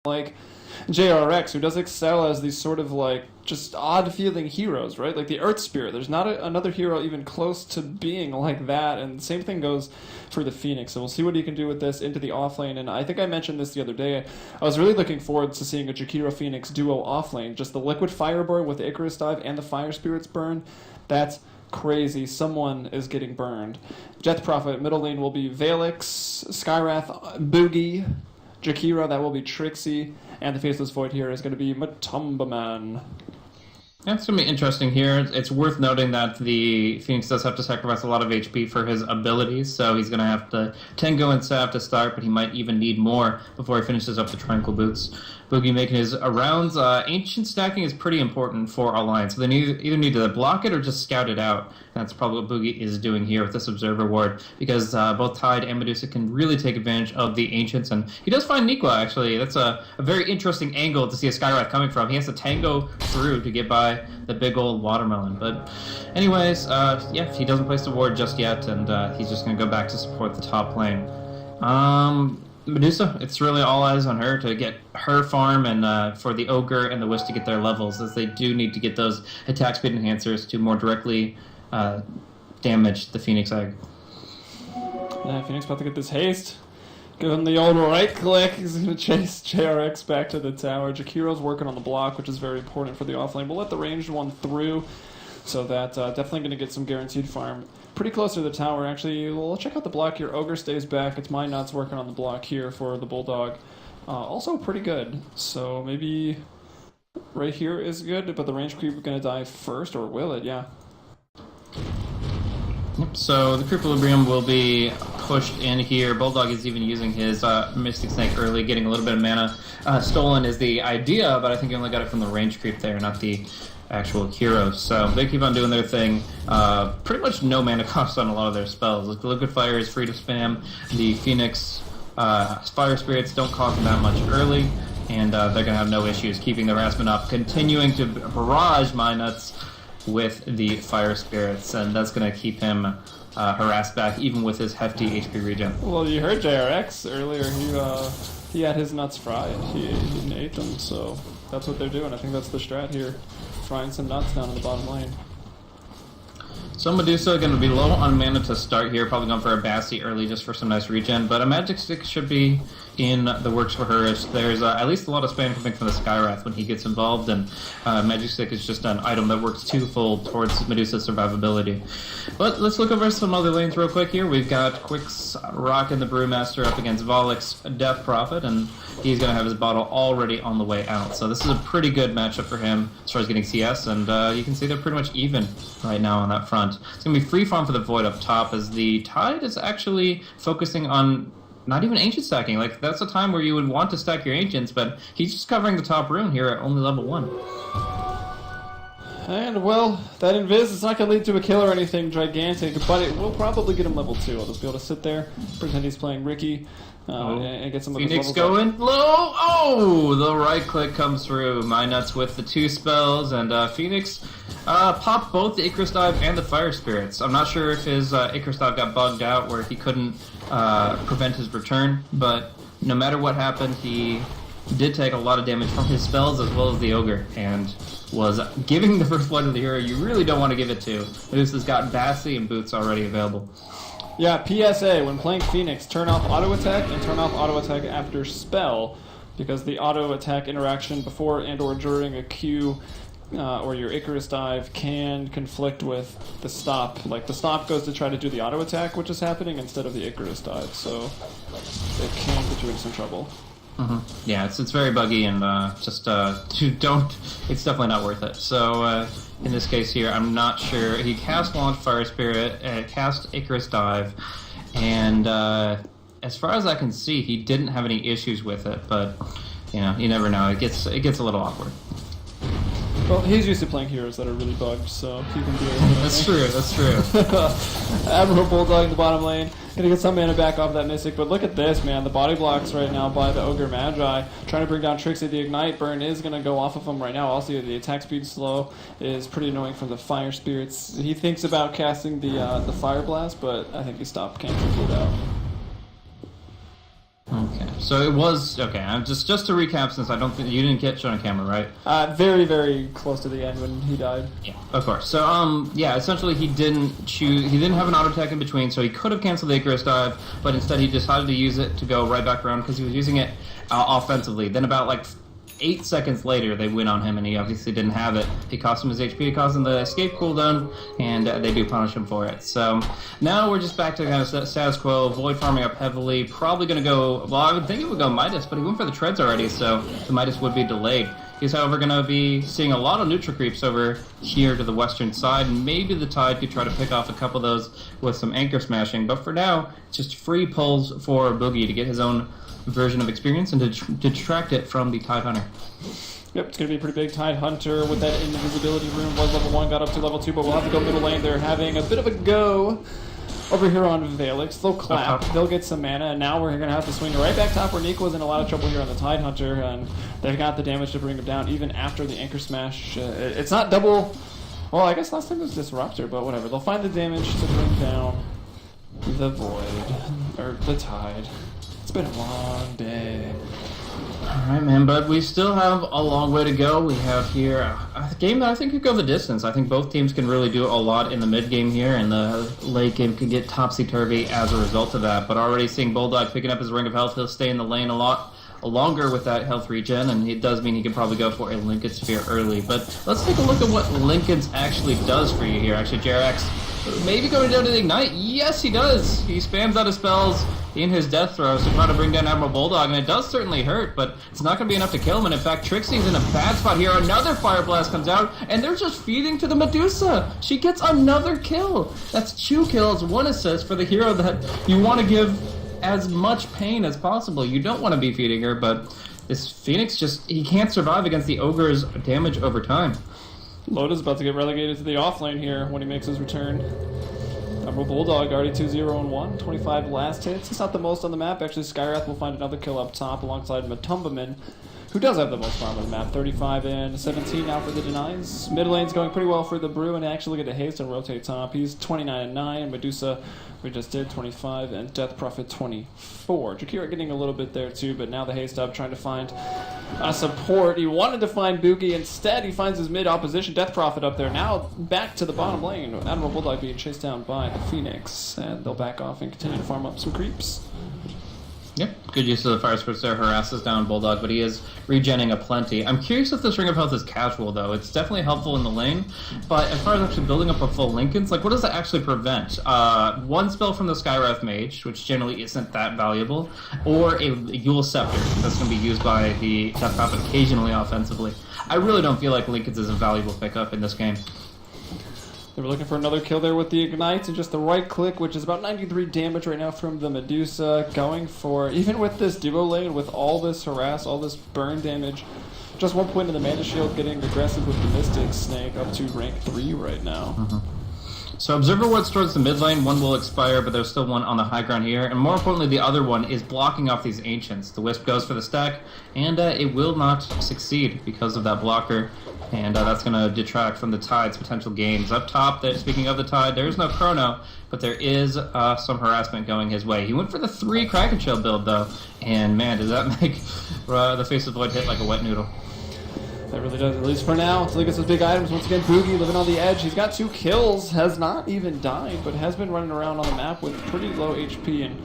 like JerAx, who does excel as these sort of like just odd feeling heroes, right? Like the Earth Spirit. There's not another hero even close to being like that, and the same thing goes for the Phoenix. So we'll see what he can do with this into the offlane. And I think I mentioned this the other day. I was really looking forward to seeing a Jakiro Phoenix duo offlane. Just the Liquid Fireborn with the Icarus Dive and the Fire Spirits burn. That's crazy. Someone is getting burned. Death Prophet, middle lane will be vaalix, Skywrath, Buugi, Jakiro, that will be Trixi, and the Faceless Void here is going to be MATUMBAMAN. Yeah, it's going to be interesting here. It's worth noting that the Phoenix does have to sacrifice a lot of HP for his abilities, so he's going to have to Tango and Sav to start, but he might even need more before he finishes up the Tranquil Boots. Buugi making his rounds. Ancient stacking is pretty important for Alliance, so they either need to block it or just scout it out. That's probably what Buugi is doing here with this Observer Ward, because both Tide and Medusa can really take advantage of the Ancients, and he does find Niqua, actually. That's a very interesting angle to see a Skywrath coming from. He has to tango through to get by the big old watermelon. But anyways, yeah, he doesn't place the ward just yet, and he's just going to go back to support the top lane. Medusa, it's really all eyes on her to get her farm and for the Ogre and the Wish to get their levels, as they do need to get those attack speed enhancers to more directly damage the Phoenix Egg. Yeah, Phoenix about to get this haste. Give him the old right click. He's going to chase JerAx back to the tower. Jakiro's working on the block, which is very important for the offlane. We'll let the ranged one through, so that definitely going to get some guaranteed farm. Pretty close to the tower, actually. Well, let's check out the block here. Ogre stays back. It's Mynuts working on the block here for the Bulldog. Also pretty good. So maybe right here is good, but the range creep is going to die first, or will it? Yeah. Yep, so the Equilibrium will be pushed in here. Bulldog is even using his Mystic Snake early, getting a little bit of mana. Stolen is the idea, but I think he only got it from the range creep there, not the actual heroes. So they keep on doing their thing. Pretty much no mana cost on a lot of their spells. Like the Liquid Fire is free to spam. The Phoenix Fire Spirits don't cost them that much early, and they're going to have no issues keeping their harassment up, continuing to barrage Mynuts with the Fire Spirits, and that's going to keep him harassed back even with his hefty HP regen. Well, you heard JerAx earlier. He had his nuts fried. He ate them, so that's what they're doing. I think that's the strat here. Frying some nuts down in the bottom lane. So Medusa going to be low on mana to start here, probably going for a Bassi early just for some nice regen, but a Magic Stick should be in the works for her. There's at least a lot of spam coming from the Skywrath when he gets involved, and Magic Stick is just an item that works twofold towards Medusa's survivability. But let's look over some other lanes real quick here. We've got QuiX rocking the Brewmaster up against vaalix Death Prophet, and he's going to have his bottle already on the way out. So this is a pretty good matchup for him as far as getting CS, and you can see they're pretty much even right now on that front. It's going to be free farm for the Void up top, as the Tide is actually focusing on not even Ancient stacking. Like, that's a time where you would want to stack your Ancients, but he's just covering the top rune here at only level 1. And, well, that Invis is not going to lead to a kill or anything gigantic, but it will probably get him level 2. I'll just be able to sit there, pretend he's playing Ricky, and get some of Phoenix his levels going up. low. Oh, the right click comes through. Mynuts with the 2 spells, and Phoenix popped both the Icarus Dive and the Fire Spirits. I'm not sure if his Icarus Dive got bugged out where he couldn't prevent his return, but no matter what happened, he did take a lot of damage from his spells as well as the Ogre, and was giving the first blood to the hero you really don't want to give it to. Medusa's got Bassi and Boots already available. Yeah, PSA, when playing Phoenix, turn off auto attack and turn off auto attack after spell, because the auto attack interaction before and or during a Q or your Icarus Dive can conflict with the stop. Like, the stop goes to try to do the auto attack, which is happening, instead of the Icarus Dive, so it can put you in some trouble. Mm-hmm. Yeah, it's very buggy, and it's definitely not worth it. So in this case here, I'm not sure. He cast Launch Fire Spirit, cast Icarus Dive, and as far as I can see, he didn't have any issues with it, but you know, you never know. It gets a little awkward. Well, he's used to playing heroes that are really bugged, so he can deal with it. That's true. AdmiralBulldog in the bottom lane. Gonna get some mana back off that Mystic, but look at this, man. The body blocks right now by the Ogre Magi. Trying to bring down Trixi. The Ignite Burn is gonna go off of him right now. Also, the attack speed slow is pretty annoying from the Fire Spirits. He thinks about casting the Fire Blast, but I think he stopped, can't figure it out. Okay. So it was okay. I'm just to recap, since I don't think you didn't get shown on camera, right? Very, very close to the end when he died. Yeah, of course. So yeah, essentially he didn't have an auto attack in between, so he could have canceled the Icarus dive, but instead he decided to use it to go right back around because he was using it offensively. Then about like 8 seconds later, they win on him, and he obviously didn't have it. He cost him his HP, it cost him the escape cooldown, and they do punish him for it. So now we're just back to kind of status quo. Void farming up heavily, probably going to go. Well, I would think it would go Midas, but he went for the treads already, so the Midas would be delayed. He's, however, going to be seeing a lot of neutral creeps over here to the western side, and maybe the Tide could try to pick off a couple of those with some anchor smashing. But for now, it's just free pulls for Buugi to get his own version of experience and to detract it from the Tidehunter. Yep, it's going to be a pretty big Tidehunter with that invisibility rune. Was level 1, got up to level 2, but we'll have to go middle lane. They're having a bit of a go over here on vaalix. They'll clap, they'll get some mana, and now we're going to have to swing right back top where Niqua's in a lot of trouble here on the Tidehunter, and they've got the damage to bring him down even after the Anchor Smash. It's not double. Well, I guess last time it was Disruptor, but whatever. They'll find the damage to bring down the Void, or the Tide. It's been a long day. Alright, man, but we still have a long way to go. We have here a game that I think could go the distance. I think both teams can really do a lot in the mid game here, and the late game could get topsy-turvy as a result of that. But already seeing Bulldog picking up his Ring of Health, he'll stay in the lane a lot longer with that health regen, and it does mean he can probably go for a Lincoln Sphere early. But let's take a look at what Lincoln's actually does for you here. Actually, JerAx maybe going down to the Ignite. Yes, he does. He spams out his spells in his death throws to try to bring down AdmiralBulldog, and it does certainly hurt, but it's not going to be enough to kill him. And in fact, Trixi's in a bad spot here. Another Fire Blast comes out, and they're just feeding to the Medusa. She gets another kill. That's 2 kills, 1 assist for the hero that you want to give as much pain as possible. You don't want to be feeding her, but this Phoenix he can't survive against the Ogre's damage over time. Loda's about to get relegated to the off lane here when he makes his return. AdmiralBulldog already 2-0-1, 25 last hits. It's not the most on the map. Actually, Skywrath will find another kill up top alongside MATUMBAMAN, who does have the most farm on the map. 35 and 17 now for the denies. Mid lane's going pretty well for the Brew, and actually get a haste and rotate top. He's 29 and 9. Medusa, we just did 25, and Death Prophet 24. Jakiro getting a little bit there too, but now the haste up trying to find a support. He wanted to find Buugi. Instead, he finds his mid opposition. Death Prophet up there. Now back to the bottom lane. AdmiralBulldog being chased down by the Phoenix, and they'll back off and continue to farm up some creeps. Yep, good use of the Fire Spirits there, harasses down Bulldog, but he is regenning aplenty. I'm curious if this Ring of Health is casual, though. It's definitely helpful in the lane, but as far as actually building up a full Lincoln's, like, what does that actually prevent? 1 spell from the Skywrath Mage, which generally isn't that valuable, or a Yule Scepter that's going to be used by the Death Prophet occasionally offensively. I really don't feel like Lincoln's is a valuable pickup in this game. They were looking for another kill there with the Ignites and just the right click, which is about 93 damage right now from the Medusa. Going for, even with this duo lane, with all this harass, all this burn damage, just 1 point in the mana shield, getting aggressive with the Mystic Snake up to rank 3 right now. Mm-hmm. So Observer Wards towards the mid lane, 1 will expire, but there's still 1 on the high ground here. And more importantly, the other one is blocking off these Ancients. The Wisp goes for the stack, and it will not succeed because of that blocker. And that's going to detract from the Tide's potential gains. Up top, speaking of the Tide, there is no Chrono, but there is some harassment going his way. He went for the 3 Kraken Shell build, though, and man, does that make the Faceless Void hit like a wet noodle. That really does, at least for now, until he gets those big items. Once again, Buugi living on the edge. He's got 2 kills, has not even died, but has been running around on the map with pretty low HP, and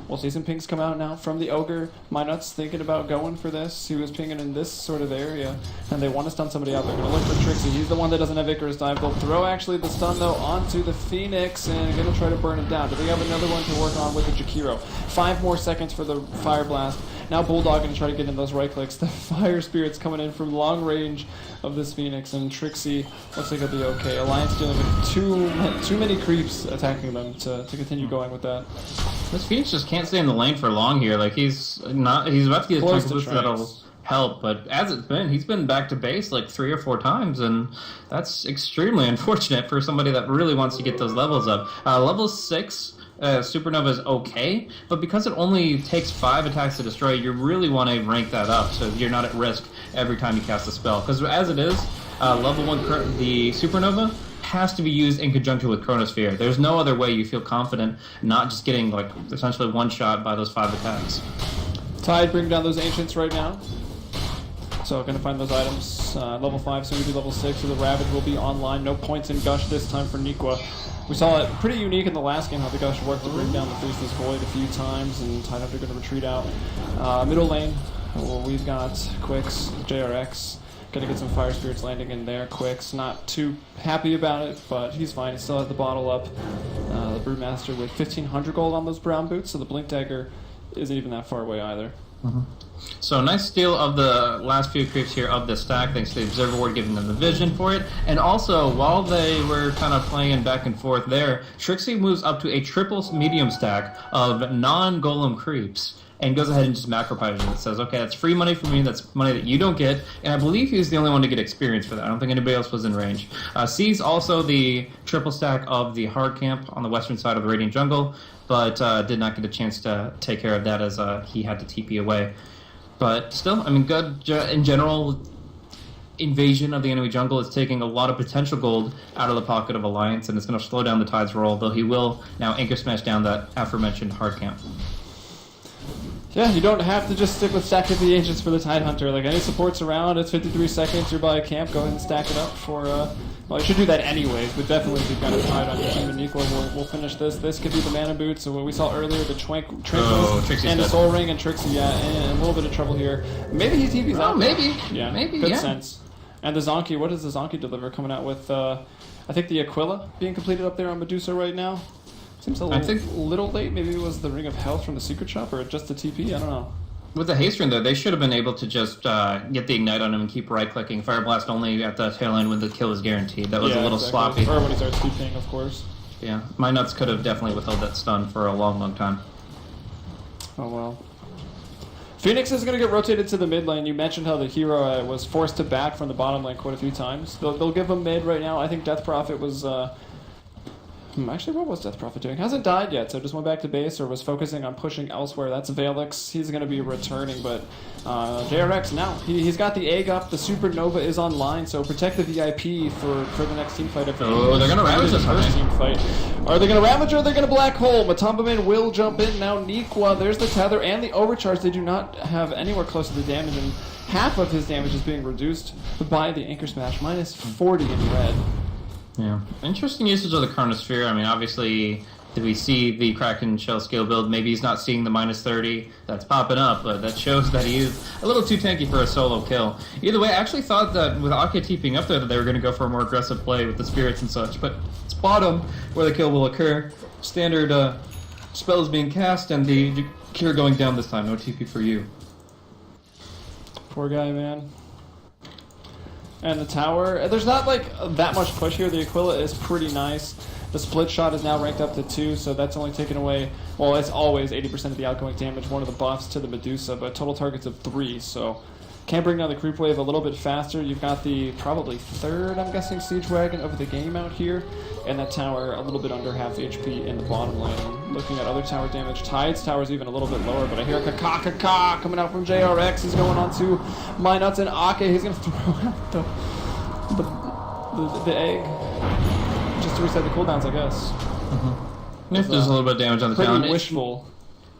we'll see some pings come out now from the Ogre. Mynuts thinking about going for this. He was pinging in this sort of area, and they want to stun somebody out. They're going to look for Trixi. He's the one that doesn't have Icarus dive. They'll throw actually the stun, though, onto the Phoenix, and going to try to burn him down. Do they have another one to work on with the Jakiro? 5 more seconds for the Fire Blast. Now Bulldog going to try to get in those right clicks. The Fire Spirit's coming in from long range of this Phoenix, and Trixi looks like it'll be okay. Alliance dealing with too many creeps attacking them to continue going with that. This Phoenix just can't stay in the lane for long here. Like, he's about to get a chunk boost that'll help, but as it's been, he's been back to base like 3 or 4 times, and that's extremely unfortunate for somebody that really wants to get those levels up. Level 6 Supernova is okay, but because it only takes 5 attacks to destroy, you really want to rank that up so you're not at risk every time you cast a spell. Because as it is, level 1, the Supernova has to be used in conjunction with Chronosphere. There's no other way you feel confident not just getting like essentially one shot by those 5 attacks. Tide bring down those Ancients right now. So going to find those items. Level 5, so we do level 6, so the Ravage will be online. No points in Gush this time for Niqua. We saw it pretty unique in the last game how the Gush worked to bring down the Faceless Void a few times, and Tidehunter going to retreat out. Middle lane, well, we've got QuiX, JerAx. Going to get some Fire Spirits landing in there. QuiX, not too happy about it, but he's fine. He still has the bottle up. The Brewmaster with 1,500 gold on those brown boots, so the Blink Dagger isn't even that far away either. So nice steal of the last few creeps here of the stack, thanks to the Observer Ward giving them the vision for it. And also, while they were kind of playing back and forth there, Trixi moves up to a triple medium stack of non-golem creeps and goes ahead and just macro punish it. It says, okay, that's free money for me, that's money that you don't get, and I believe he's the only one to get experience for that. I don't think anybody else was in range. Sees also the triple stack of the hard camp on the western side of the Radiant Jungle, but did not get a chance to take care of that as he had to TP away. But still, I mean, good in general. Invasion of the enemy jungle is taking a lot of potential gold out of the pocket of Alliance, and it's going to slow down the Tide's roll, though he will now anchor smash down that aforementioned hard camp. Yeah, you don't have to just stick with stacking the Ancients for the Tidehunter. Like, any supports around, it's 53 seconds, you're by a camp, go ahead and stack it up for, well, you should do that anyways, but definitely if you've got a Tide on your team, and Niqua will finish this. This could be the Mana Boot, so what we saw earlier, the Trixi and the Soul Ring, and Trixi, yeah, in a little bit of trouble here. Maybe he TV's out. Maybe. Yeah, maybe, good sense. And the Zonky, what does the Zonky deliver coming out with, I think the Aquila being completed up there on Medusa right now? Seems a little late. Maybe it was the Ring of Health from the Secret Shop, or just the TP, I don't know. With the haste ring, though, they should have been able to just get the Ignite on him and keep right-clicking. Fire Blast only at the tail end when the kill is guaranteed. That was a little sloppy. Or when he starts TPing, of course. Yeah, Mynuts could have definitely withheld that stun for a long, long time. Oh, well. Phoenix is going to get rotated to the mid lane. You mentioned how the hero was forced to back from the bottom lane quite a few times. They'll give him mid right now. I think Death Prophet was... Actually, what was Death Prophet doing? Hasn't died yet, so just went back to base or was focusing on pushing elsewhere. That's vaalix. He's going to be returning, but JerAx now. He's got the egg up. The Supernova is online, so protect the VIP for the next team fight. They're going to ravage this first team fight. Are they going to ravage or are they going to black hole? MATUMBAMAN will jump in now. Niqua, there's the tether and the overcharge. They do not have anywhere close to the damage, and half of his damage is being reduced by the anchor smash. Minus 40 in red. Yeah. Interesting usage of the Chronosphere. I mean, obviously, did we see the Kraken Shell skill build? Maybe he's not seeing the minus 30 that's popping up, but that shows that he is a little too tanky for a solo kill. Either way, I actually thought that with Akke TPing up there that they were going to go for a more aggressive play with the spirits and such, but it's bottom where the kill will occur. Standard spell is being cast, and the Jakiro going down this time. No TP for you. Poor guy, man. And the tower, there's not like that much push here. The Aquila is pretty nice. The split shot is now ranked up to 2, so that's only taken away, well, it's always 80% of the outgoing damage, one of the buffs to the Medusa, but total targets of 3, so can bring down the creep wave a little bit faster. You've got the probably third, I'm guessing, siege wagon of the game out here, and that tower a little bit under half HP in the bottom lane. Looking at other tower damage, Tide's tower is even a little bit lower, but I hear Kaka coming out from JerAx. He's going on to Mynuts and Akke. He's going to throw out the egg just to reset the cooldowns, I guess. If there's a little bit of damage on the town. Pretty wishful.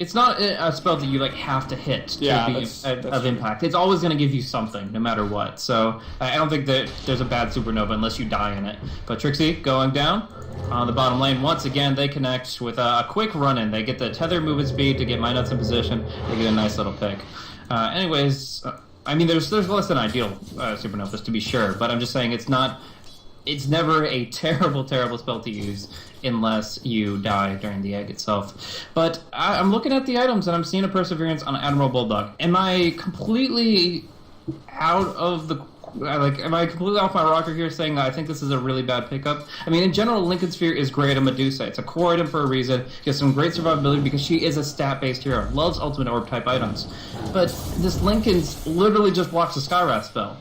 It's not a spell that you have to hit to be of impact. It's always going to give you something, no matter what. So I don't think that there's a bad supernova unless you die in it. But Trixi going down on the bottom lane. Once again, they connect with a quick run-in. They get the tether movement speed to get Mynuts in position. They get a nice little pick. Anyways, I mean, there's less than ideal supernovas to be sure, but I'm just saying it's never a terrible spell to use unless you die during the egg itself. But I'm looking at the items and I'm seeing a Perseverance on AdmiralBulldog. Am I completely am I completely off my rocker here saying that I think this is a really bad pickup? I mean, in general, Lincoln Sphere is great on Medusa. It's a core item for a reason. She has some great survivability because she is a stat-based hero. Loves ultimate orb type items. But this Lincoln's literally just blocks the Skywrath spell.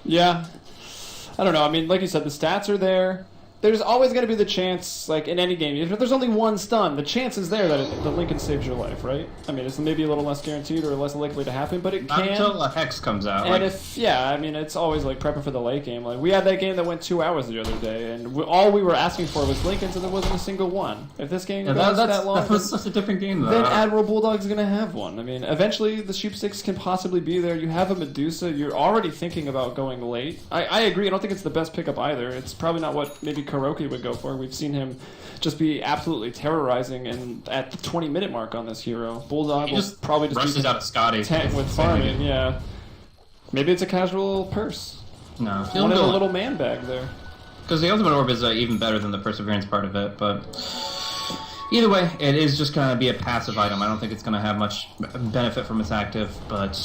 Yeah. I don't know. I mean, like you said, the stats are there. there's always going to be the chance, like in any game, if there's only one stun, the chance is there that the Lincoln saves your life, right? I mean, it's maybe a little less guaranteed or less likely to happen, but it Not can. until a Hex comes out. And I mean, it's always like prepping for the late game. Like we had that game that went 2 hours the other day, and all we were asking for was Lincolns, and there wasn't a single one. If this game goes that long, that was such a different game, though. Then AdmiralBulldog's going to have one. I mean, eventually the sweepstakes can possibly be there. You have a Medusa. You're already thinking about going late. I agree. I don't think it's the best pickup either. It's probably not what maybe Kuroki would go for. We've seen him just be absolutely terrorizing and at the 20-minute mark on this hero. Bulldog will probably just rushes out of Scotty. Tank with farming, yeah. Maybe it's a casual purse. No. One in a little man bag there. Because the Ultimate Orb is even better than the Perseverance part of it, but either way, it is just going to be a passive item. I don't think it's going to have much benefit from its active, but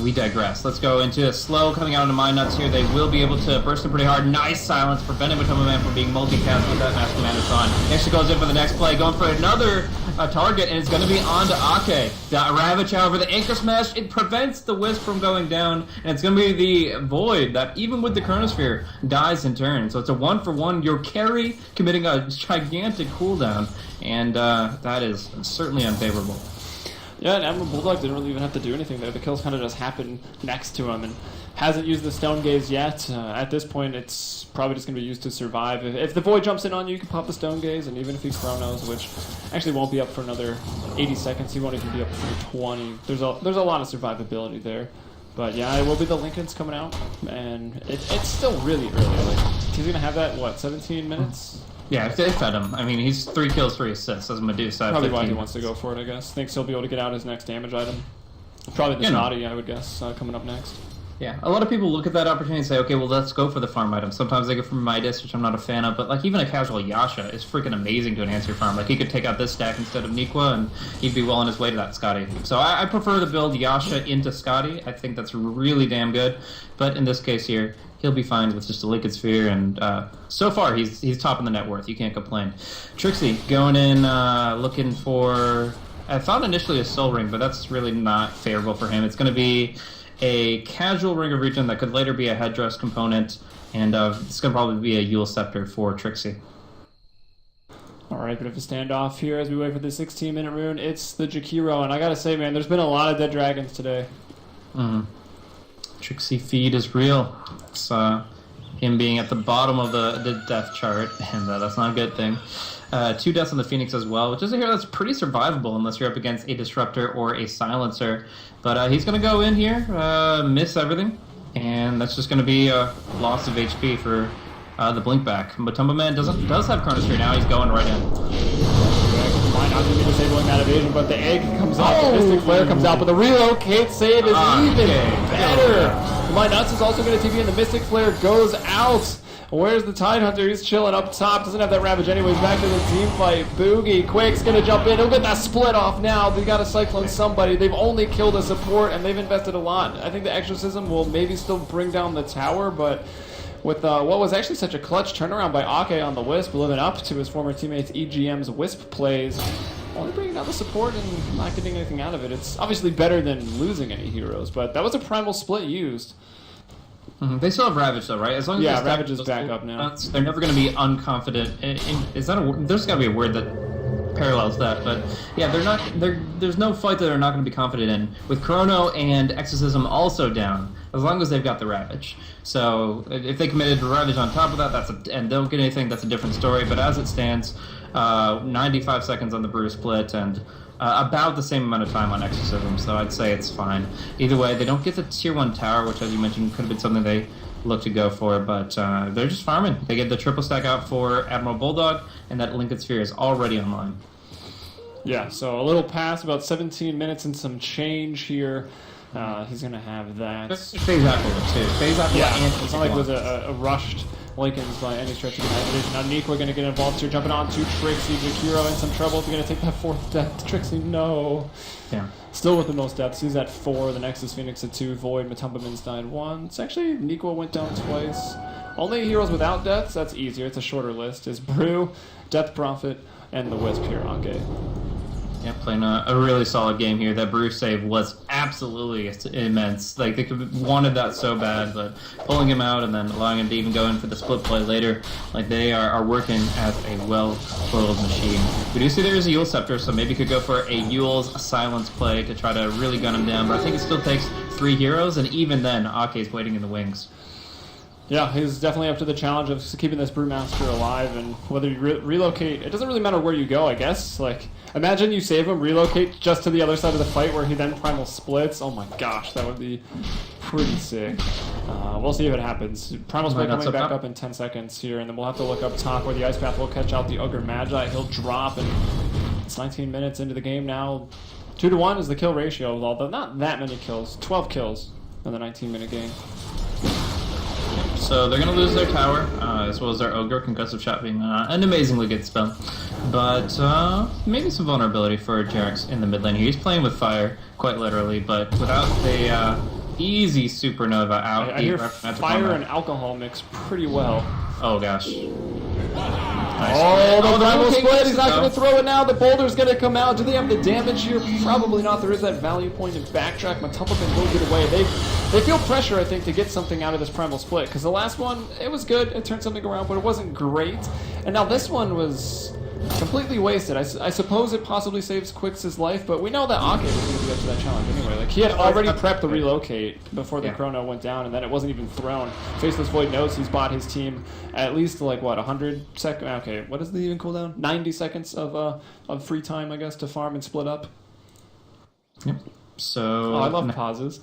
we digress. Let's go into a slow coming out into Mynuts here. They will be able to burst him pretty hard. Nice silence, preventing MATUMBAMAN from being multicast with that Master Commander's on. Actually goes in for the next play, going for another target, and it's going to be on to Akke. The Ravage, however, the Anchor Smash, it prevents the Wisp from going down, and it's going to be the Void that, even with the Chronosphere, dies in turn. So it's a 1-for-1. Your carry committing a gigantic cooldown, and that is certainly unfavorable. Yeah, and AdmiralBulldog didn't really even have to do anything there. The kills kind of just happened next to him, and hasn't used the Stone Gaze yet. At this point, it's probably just going to be used to survive. If the Void jumps in on you, you can pop the Stone Gaze, and even if he Chronos, which actually won't be up for another 80 seconds, he won't even be up for 20. There's a lot of survivability there. But yeah, it will be the Lincolns coming out, and it's still really early. Like, he's going to have that, what, 17 minutes? Yeah, if they fed him. I mean, he's 3 kills, 3 assists as Medusa. Probably why he wants to go for it, I guess. Thinks he'll be able to get out his next damage item. Probably the Snotty, I would guess, coming up next. Yeah, a lot of people look at that opportunity and say, okay, well, let's go for the farm item. Sometimes they go for Midas, which I'm not a fan of, but like even a casual Yasha is freaking amazing to enhance your farm. Like he could take out this stack instead of Niqua, and he'd be well on his way to that Scotty. So I prefer to build Yasha into Scotty. I think that's really damn good. But in this case here, he'll be fine with just a Liquid Sphere, and so far he's top in the net worth. You can't complain. Trixi going in, looking for. I thought initially a Soul Ring, but that's really not favorable for him. It's going to be a casual Ring of Regen that could later be a headdress component, and it's going to probably be a Yule Scepter for Trixi. Alright, bit of a standoff here as we wait for the 16-minute rune. It's the Jakiro, and I gotta say, man, there's been a lot of dead dragons today. Trixi feed is real. It's him being at the bottom of the death chart, and that's not a good thing. 2 deaths on the Phoenix as well, which is a hero that's pretty survivable unless you're up against a Disruptor or a Silencer. But he's going to go in here, miss everything, and that's just going to be a loss of HP for the blink back. MATUMBAMAN does have Chronosphere now. He's going right in. Might not be disabling that evasion, but the egg comes out, the Mystic Flare comes out, but the relocate save is even better. Mynuts is also going to TP, and the Mystic Flare goes out. Where's the Tidehunter? He's chilling up top. Doesn't have that Ravage anyways. Back to the team fight. Buugi, QuiX gonna jump in. He'll get that split off now. They gotta Cyclone somebody. They've only killed a support, and they've invested a lot. I think the Exorcism will maybe still bring down the tower, but with what was actually such a clutch turnaround by Akke on the Wisp, living up to his former teammates EGM's Wisp plays, only bringing down the support and not getting anything out of it. It's obviously better than losing any heroes, but that was a primal split used. They still have Ravage though, right? As long as Ravage is back up now. They're never going to be unconfident. Is that there's got to be a word that parallels that, but yeah, there's no fight that they're not going to be confident in. With Chrono and Exorcism also down, as long as they've got the Ravage. So if they committed Ravage on top of that, and don't get anything, that's a different story. But as it stands, 95 seconds on the Brew split, and about the same amount of time on Exorcism, so I'd say it's fine. Either way, they don't get the Tier 1 tower, which, as you mentioned, could have been something they looked to go for, but they're just farming. They get the triple stack out for AdmiralBulldog, and that Lincoln Sphere is already online. Yeah, so a little pass, about 17 minutes and some change here. He's going to have that. Phase Aquila, too. Phase Aquila, yeah, it's not like it was a rushed Lincolns by any stretch of the imagination. Now Niqua going to get involved here, jumping on to Trixi. Jakiro in some trouble. If you're going to take that 4th death, Trixi, no. Yeah. Still with the most deaths. He's at 4. The next is Phoenix at 2. Void, MATUMBAMAN's died 1. It's actually, Niqua went down twice. Only heroes without deaths, that's easier. It's a shorter list. Is Brew, Death Prophet, and the Wisp here, Akke. Yeah, playing a really solid game here. That Brew save was absolutely immense. Like, they wanted that so bad, but pulling him out and then allowing him to even go in for the split play later, like, they are working as a well-oiled machine. We do see there's a Yule Scepter, so maybe could go for a Yule's silence play to try to really gun him down, but I think it still takes 3 heroes, and even then, Akke's waiting in the wings. Yeah, he's definitely up to the challenge of keeping this Brewmaster alive, and whether you relocate, it doesn't really matter where you go, I guess. Like, imagine you save him, relocate just to the other side of the fight where he then primal splits. Oh my gosh, that would be pretty sick. We'll see if it happens. Primal split coming back up in 10 seconds here, and then we'll have to look up top where the Ice Path will catch out the Ogre Magi. He'll drop, and it's 19 minutes into the game now. 2-to-1 is the kill ratio, although not that many kills. 12 kills in the 19-minute game. So they're going to lose their tower, as well as their Ogre, Concussive Shot being an amazingly good spell. But maybe some vulnerability for JerAx in the mid lane here. He's playing with fire, quite literally, but without the easy Supernova out. I hear fire and alcohol mix pretty well. Oh gosh. Nice. Oh, the primal split, he's not going to throw it now, the boulder's going to come out. Do they have the damage here? Probably not. There is that value point in backtrack. MATUMBAMAN will get away. They feel pressure, I think, to get something out of this primal split, because the last one, it was good, it turned something around, but it wasn't great. And now this one was completely wasted. I suppose it possibly saves QuiX's life, but we know that Akke was going to be up to that challenge anyway. Like, he had already prepped the relocate before the chrono went down, and then it wasn't even thrown. Faceless Void knows he's bought his team at least, like, what, 100 seconds? Okay, what is the even cooldown? 90 seconds of free time, I guess, to farm and split up. Yep. So... Oh, I love pauses.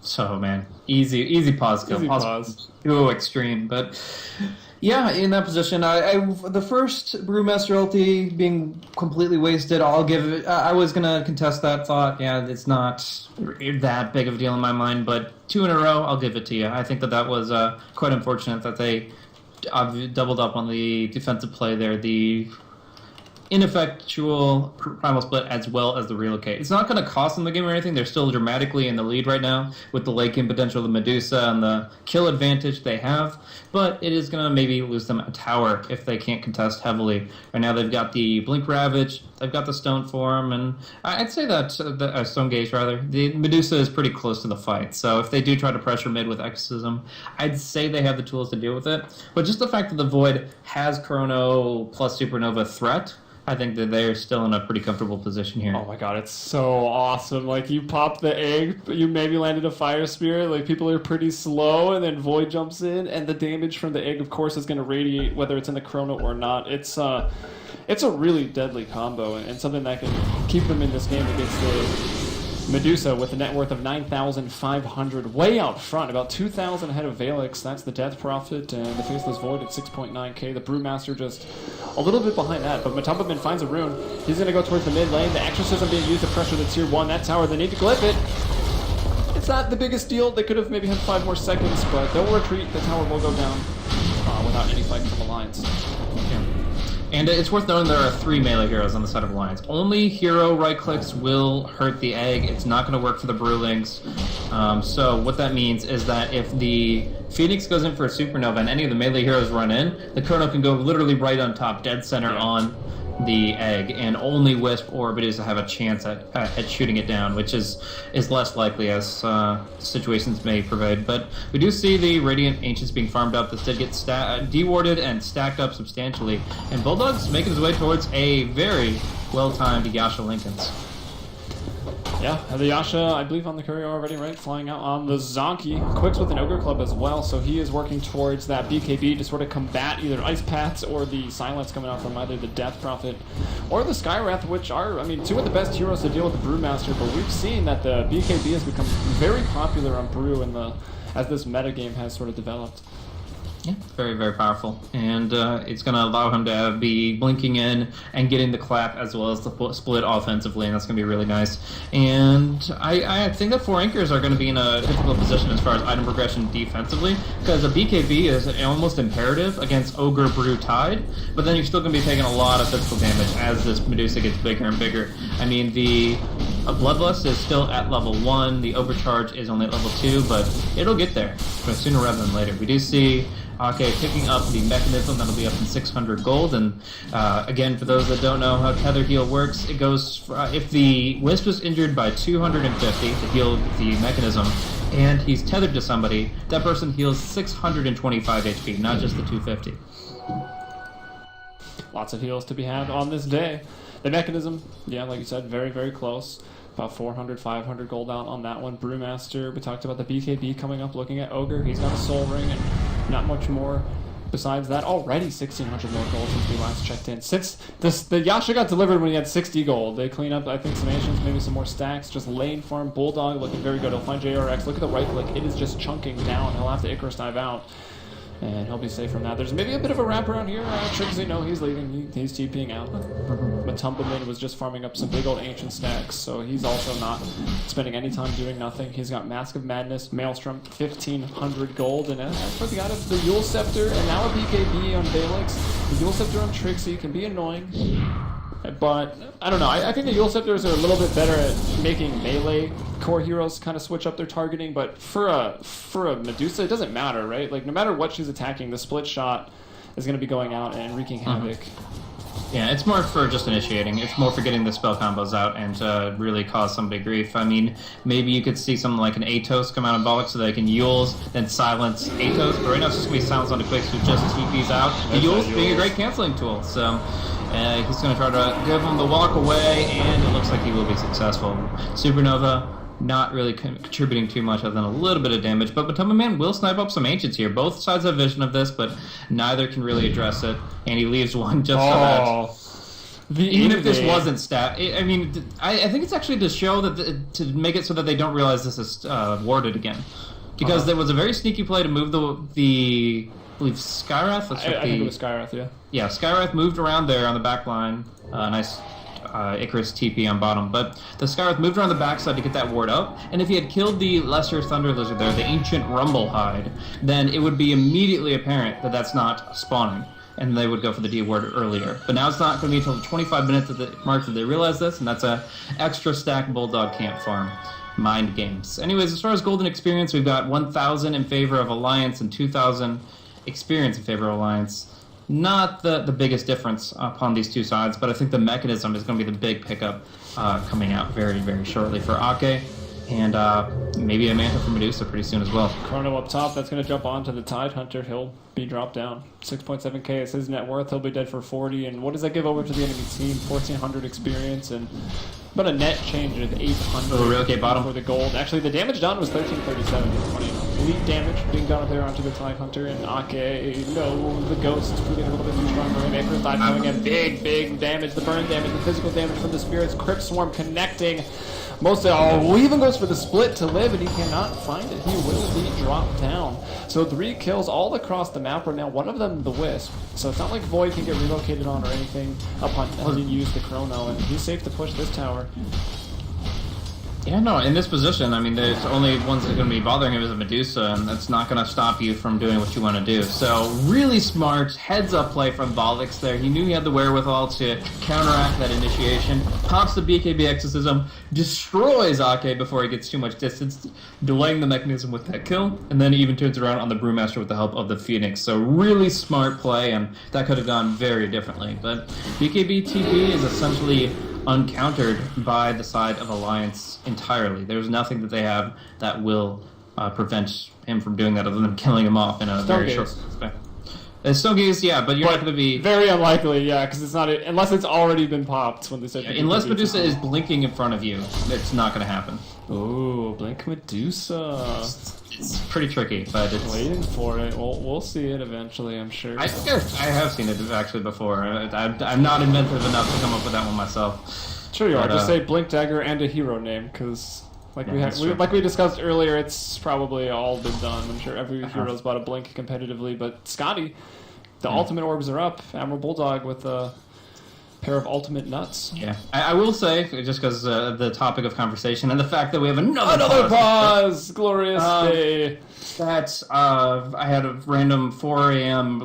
So, man, easy pause kill. Easy pause. Oh, extreme, but... Yeah, in that position, the first Brewmaster ulti being completely wasted, I'll give it... I was going to contest that thought. Yeah, it's not that big of a deal in my mind, but 2 in a row, I'll give it to you. I think that was quite unfortunate that they doubled up on the defensive play there. The ineffectual primal split as well as the relocate. It's not going to cost them the game or anything. They're still dramatically in the lead right now with the late game potential of the Medusa and the kill advantage they have, but it is going to maybe lose them a tower if they can't contest heavily. Right now they've got the Blink Ravage, they've got the Stone Form, and I'd say that the Stone Gaze rather. The Medusa is pretty close to the fight, so if they do try to pressure mid with Exorcism, I'd say they have the tools to deal with it. But just the fact that the Void has Chrono plus Supernova threat, I think that they're still in a pretty comfortable position here. Oh my god, it's so awesome. Like, you pop the egg, you maybe landed a Fire Spirit, like, people are pretty slow, and then Void jumps in, and the damage from the egg, of course, is going to radiate whether it's in the Chrono or not. It's a really deadly combo, and something that can keep them in this game against the Medusa with a net worth of 9,500, way out front, about 2,000 ahead of vaalix. That's the Death Prophet, and the Faceless Void at 6.9k. The Brewmaster just a little bit behind that, but MATUMBAMAN finds a rune. He's going to go towards the mid lane. The Exorcism being used to pressure the tier 1. That tower, they need to glyph it. It's not the biggest deal. They could have maybe had 5 more seconds, but they'll retreat. The tower will go down without any fight from Alliance. Yeah. And it's worth noting there are 3 melee heroes on the side of Alliance. Only hero right-clicks will hurt the egg. It's not going to work for the Brewlings. So what that means is that if the Phoenix goes in for a Supernova and any of the melee heroes run in, the Chrono can go literally right on top, dead center on the egg, and only Wisp or Medusa have a chance at shooting it down, which is less likely as situations may provide. But we do see the Radiant Ancients being farmed up. This did get dewarded and stacked up substantially, and Bulldog's making his way towards a very well-timed Yasha Lincolns. Yeah, the Yasha, I believe, on the courier already, right? Flying out on the Zonky. QuiX with an Ogre Club as well, so he is working towards that BKB to sort of combat either Ice Paths or the Silence coming out from either the Death Prophet or the Skywrath, which are, I mean, 2 of the best heroes to deal with the Brewmaster, but we've seen that the BKB has become very popular on Brew as this metagame has sort of developed. Yeah, very, very powerful. And it's going to allow him to be blinking in and getting the clap as well as the split offensively, and that's going to be really nice. And I think that 4 anchors are going to be in a difficult position as far as item progression defensively, because a BKB is almost imperative against Ogre Brew Tide, but then you're still going to be taking a lot of physical damage as this Medusa gets bigger and bigger. I mean, the A Bloodlust is still at level 1. The Overcharge is only at level 2, but it'll get there sooner rather than later. We do see Akke picking up the mechanism that'll be up in 600 gold, and again, for those that don't know how Tether Heal works, it goes if the Wisp is injured by 250 to heal the mechanism, and he's tethered to somebody, that person heals 625 HP, not just the 250. Lots of heals to be had on this day. The mechanism, yeah, like you said, very, very close. About 400, 500 gold out on that one. Brewmaster, we talked about the BKB coming up, looking at Ogre. He's got a soul ring and not much more besides that. Already 1,600 more gold since we last checked in. Since the Yasha got delivered when he had 60 gold. They clean up, I think, some ancients, maybe some more stacks. Just lane farm. Bulldog looking very good. He'll find JerAx. Look at the right click. It is just chunking down. He'll have to Icarus dive out. And he'll be safe from that. There's maybe a bit of a wraparound here. Trixi, no, he's leaving. He's TPing out. MATUMBAMAN was just farming up some big old ancient stacks, so he's also not spending any time doing nothing. He's got Mask of Madness, Maelstrom, 1,500 gold, and as for the items, the Yule Scepter, and now a BKB on vaalix. The Yule Scepter on Trixi can be annoying. But, I don't know, I think the Yule Scepters are a little bit better at making melee core heroes kind of switch up their targeting, but for a Medusa, it doesn't matter, right? Like, no matter what she's attacking, the split shot is going to be going out and wreaking havoc. Yeah, it's more for just initiating. It's more for getting the spell combos out and to really cause some big grief. I mean, maybe you could see something like an Atos come out of vaalix so they can Yules, then silence Atos, but right now it's just going to be silence on the QuiX who just TPs out. The Yules being a great canceling tool, so he's going to try to give him the walk away, and it looks like he will be successful. Supernova not really contributing too much other than a little bit of damage, but MATUMBAMAN will snipe up some ancients here. Both sides have vision of this, but neither can really address it, and he leaves one just so that. Even if this wasn't stat, I mean, I think it's actually to show that to make it so that they don't realize this is warded again, because there was a very sneaky play to move the I believe Skywrath. I think it was Skywrath, yeah. Yeah, Skywrath moved around there on the back line. Nice. Icarus TP on bottom, but the Skywrath moved around the backside to get that ward up, and if he had killed the Lesser Thunder Lizard there, the Ancient Rumble Hide, then it would be immediately apparent that that's not spawning, and they would go for the D ward earlier. But now it's not going to be until the 25 minutes at the mark that they realize this, and that's a extra stack Bulldog can't farm. Mind games. Anyways, as far as golden experience, we've got 1,000 in favor of Alliance and 2,000 experience in favor of Alliance. Not the biggest difference upon these two sides, but I think the mechanism is going to be the big pickup coming out very, very shortly for Akke, and maybe a Manta for Medusa pretty soon as well. Chrono up top, that's going to jump onto the Tidehunter. He'll be dropped down. 6.7k is his net worth. He'll be dead for 40, and what does that give over to the enemy team? 1,400 experience, and about a net change of 800 okay, bottom. For the gold. Actually, the damage done was 1337. 20 elite damage being done up there onto the Tidehunter, and Akke, no, the ghost is proving a little bit too strong for him. Icarus dive coming in, big damage. The burn damage, the physical damage from the spirits. Crypt Swarm connecting. Most of even goes for the split to live, and he cannot find it. He will be dropped down. So 3 kills all across the map right now. One of them the Wisp. So it's not like Void can get relocated on or anything upon having used the Chrono, and he's safe to push this tower. Yeah, no, in this position, I mean, there's only ones that are going to be bothering him is a Medusa, and that's not going to stop you from doing what you want to do. So, really smart heads-up play from vaalix there. He knew he had the wherewithal to counteract that initiation, pops the BKB Exorcism, destroys Akke before he gets too much distance, delaying the mechanism with that kill, and then even turns around on the Brewmaster with the help of the Phoenix. So, really smart play, and that could have gone very differently. But BKB TP is essentially uncountered by the side of Alliance entirely. There's nothing that they have that will prevent him from doing that other than killing him off in a very short space. Stonegaze, yeah, but you're not going to be... Very unlikely, yeah, because it's not... Unless it's already been popped when they said... Unless Medusa is blinking in front of you, it's not going to happen. Ooh, blink Medusa. It's pretty tricky, but it's... Waiting for it. We'll see it eventually, I'm sure. I have seen it actually before. I'm not inventive enough to come up with that one myself. Sure you are. Just say Blink Dagger and a hero name, because... Like we discussed earlier, it's probably all been done. I'm sure every hero's bought a Blink competitively, but Scotty, the ultimate orbs are up. AdmiralBulldog with a pair of ultimate nuts. Yeah, I will say, just because the topic of conversation and the fact that we have another pause! Glorious day. That I had a random 4 a.m.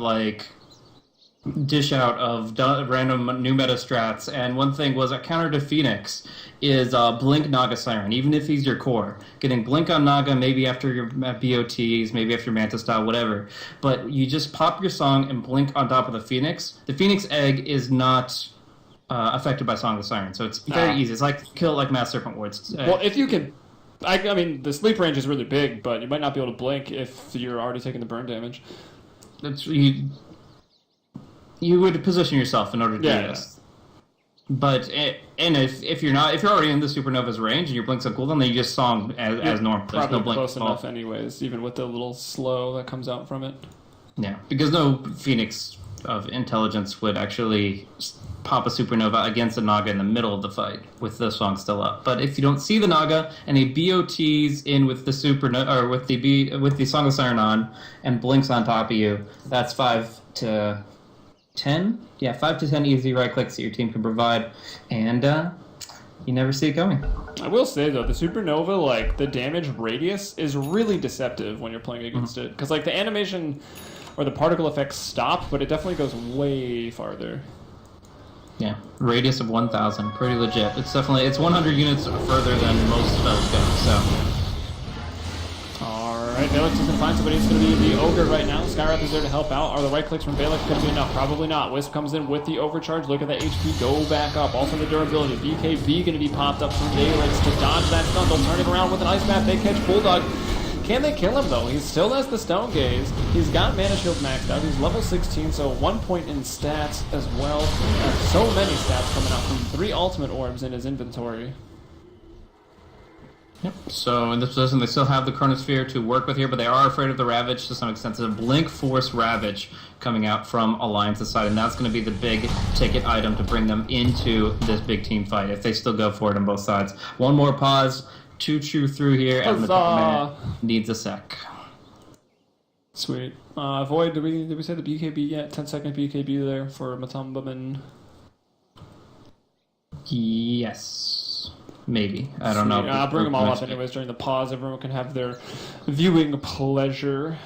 dish out of random new meta strats, and one thing was a counter to Phoenix is Blink Naga Siren, even if he's your core. Getting Blink on Naga, maybe after your BOTs, maybe after your Manta style, whatever. But you just pop your song and Blink on top of the Phoenix. The Phoenix egg is not affected by Song of the Siren, so it's very easy. It's like kill like Mass Serpent Wards. Well, if you can... I mean, the sleep range is really big, but you might not be able to blink if you're already taking the burn damage. You would position yourself in order to do this. But if you're already in the Supernova's range and your blink's on cooldown, then you just song as normal. There's probably no blink close enough anyways, even with the little slow that comes out from it. Yeah, because no Phoenix of intelligence would actually pop a Supernova against a Naga in the middle of the fight with the song still up. But if you don't see the Naga and he BOTs in with the Supernova or with the Song of Siren on and blinks on top of you, that's 5 to 10? Yeah, 5 to 10 easy right clicks that your team can provide, and you never see it coming. I will say, though, the Supernova, like, the damage radius is really deceptive when you're playing against it. Because, like, the animation or the particle effects stop, but it definitely goes way farther. Yeah, radius of 1,000. Pretty legit. It's 100 units further than most spells go, so... Alright, Vaalix is going to find somebody. It's going to be the Ogre right now. Skywrath is there to help out. Are the right clicks from Vaalix going to be enough? Probably not. Wisp comes in with the overcharge. Look at the HP go back up. Also the durability. BKB going to be popped up from Vaalix to dodge that stun. They'll turn it around with an Ice Path. They catch Bulldog. Can they kill him, though? He still has the Stone Gaze. He's got Mana Shield maxed out. He's level 16, so 1 point in stats as well. So many stats coming out from 3 ultimate orbs in his inventory. Yep. So in this position, they still have the Chronosphere to work with here, but they are afraid of the Ravage to some extent. There's a Blink Force Ravage coming out from Alliance's side, and that's going to be the big ticket item to bring them into this big team fight if they still go for it on both sides. One more pause to chew through here, and the needs a sec. Sweet. Void, did we say the BKB yet? 10-second BKB there for MATUMBAMAN. Yes. Maybe. I don't know. I'll bring them all up anyways during the pause. Everyone can have their viewing pleasure.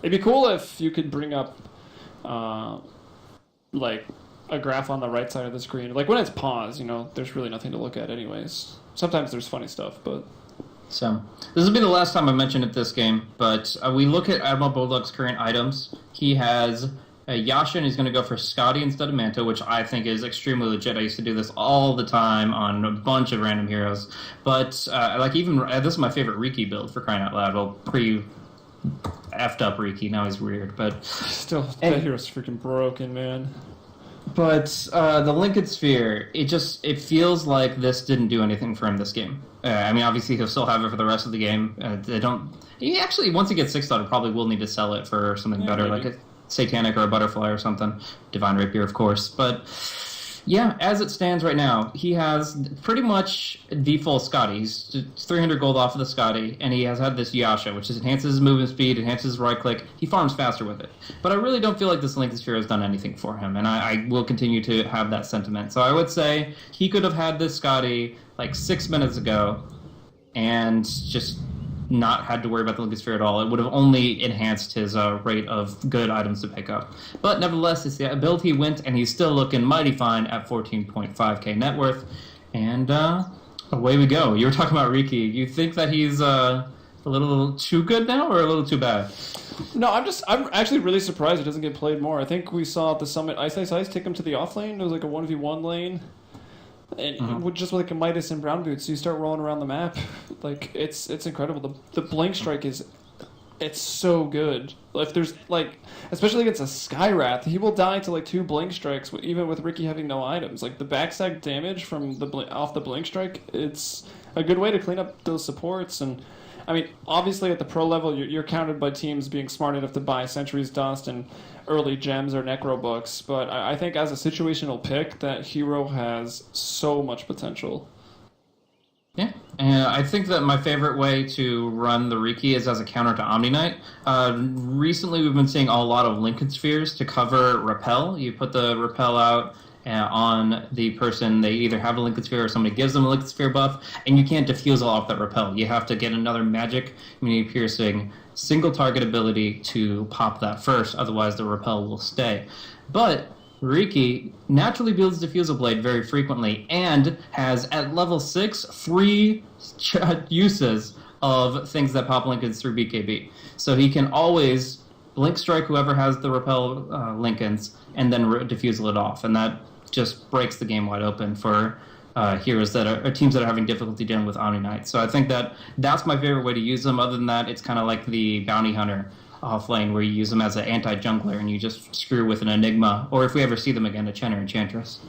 It'd be cool if you could bring up, like, a graph on the right side of the screen. Like, when it's paused, you know, there's really nothing to look at anyways. Sometimes there's funny stuff, but... So, this will be the last time I mention it this game, but we look at AdmiralBulldog's current items. He has... Yasha, and he's going to go for Scotty instead of Manta, which I think is extremely legit. I used to do this all the time on a bunch of random heroes. But, this is my favorite Riki build, for crying out loud. Well, effed up Riki, now he's weird, but... Still, that hero's freaking broken, man. But, the Lincoln Sphere, it feels like this didn't do anything for him this game. I mean, obviously, he'll still have it for the rest of the game. He actually, once he gets 6-star, probably will need to sell it for something better, maybe. like a Satanic or a Butterfly or something. Divine Rapier, of course. But, yeah, as it stands right now, he has pretty much the full Scotty. He's 300 gold off of the Scotty, and he has had this Yasha, which enhances his movement speed, enhances his right click. He farms faster with it. But I really don't feel like this Lincoln Sphere has done anything for him, and I will continue to have that sentiment. So I would say he could have had this Scotty like 6 minutes ago and just not had to worry about the Lincoln Sphere at all. It would have only enhanced his rate of good items to pick up. But nevertheless, it's the build he went, and he's still looking mighty fine at 14.5k net worth. And away we go. You were talking about Riki. You think that he's a little too good now, or a little too bad? No, I'm actually really surprised he doesn't get played more. I think we saw at the Summit Ice take him to the off lane. It was like a 1v1 lane. And with just like a Midas and brown boots, you start rolling around the map. Like, it's incredible. The blink strike it's so good. If there's like, especially against a Skywrath, he will die to like 2 blink strikes, even with Riki having no items. Like the backside damage from off the blink strike, it's a good way to clean up those supports. And I mean, obviously at the pro level, you're counted by teams being smart enough to buy Century's Dust and early gems or necro books, but I think as a situational pick, that hero has so much potential. Yeah, and I think that my favorite way to run the Riki is as a counter to Omni Knight. Recently, we've been seeing a lot of Lincoln Spheres to cover Repel. You put the Repel out, on the person. They either have a Linked Sphere or somebody gives them a Linked Sphere buff, and you can't defusal off that repel. You have to get another magic immunity piercing single target ability to pop that first, otherwise the repel will stay. But Riki naturally builds Diffusal Blade very frequently and has, at level 6, 3 uses of things that pop Lincolns through BKB. So he can always Link Strike whoever has the repel Lincolns and then Diffusal it off. And that just breaks the game wide open for heroes that are teams that are having difficulty dealing with Omni Knight. So I think that's my favorite way to use them. Other than that, it's kind of like the Bounty Hunter off lane where you use them as an anti-jungler and you just screw with an Enigma, or if we ever see them again, a Chen or Enchantress.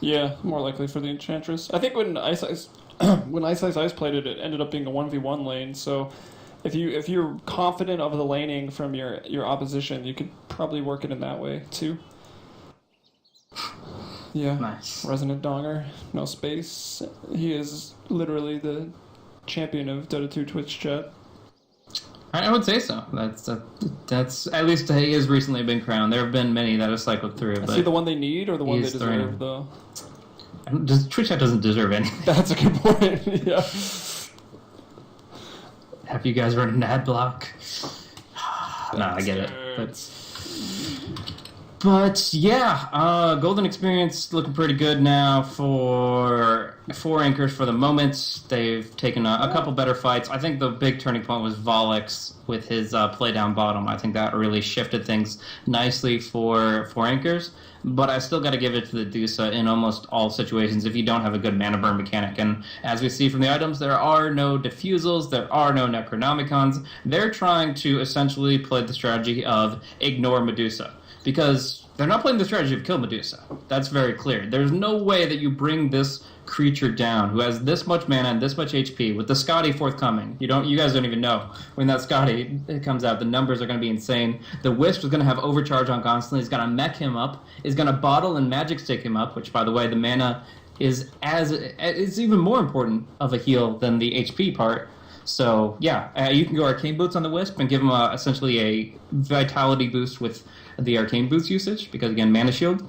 Yeah, more likely for the Enchantress. I think when Ice Ice played it, it ended up being a 1v1 lane, so if you're confident of the laning from your opposition, you could probably work it in that way too. Yeah. Nice. Resonant Donger, no space. He is literally the champion of Dota 2 Twitch chat. I would say so. That's at least he has recently been crowned. There have been many that have cycled through. Is he the one they need or the one they deserve, though? Twitch chat doesn't deserve anything. That's a good point. Yeah. Have you guys run an ad block? No, I get it. But yeah, Golden Experience looking pretty good now for 4 anchors for the moment. They've taken a couple better fights. I think the big turning point was vaalix with his play down bottom. I think that really shifted things nicely for 4 anchors. But I still got to give it to the Medusa in almost all situations if you don't have a good mana burn mechanic. And as we see from the items, there are no diffusals, there are no Necronomicons. They're trying to essentially play the strategy of ignore Medusa. Because they're not playing the strategy of kill Medusa. That's very clear. There's no way that you bring this creature down who has this much mana and this much HP with the Scotty forthcoming. You guys don't even know when that Scotty comes out. The numbers are going to be insane. The Wisp is going to have overcharge on constantly. He's going to mech him up. Is going to bottle and magic stick him up. Which, by the way, the mana is even more important of a heal than the HP part. So yeah, you can go Arcane Boots on the Wisp and give him essentially a vitality boost with the Arcane Boots usage, because again, Mana Shield.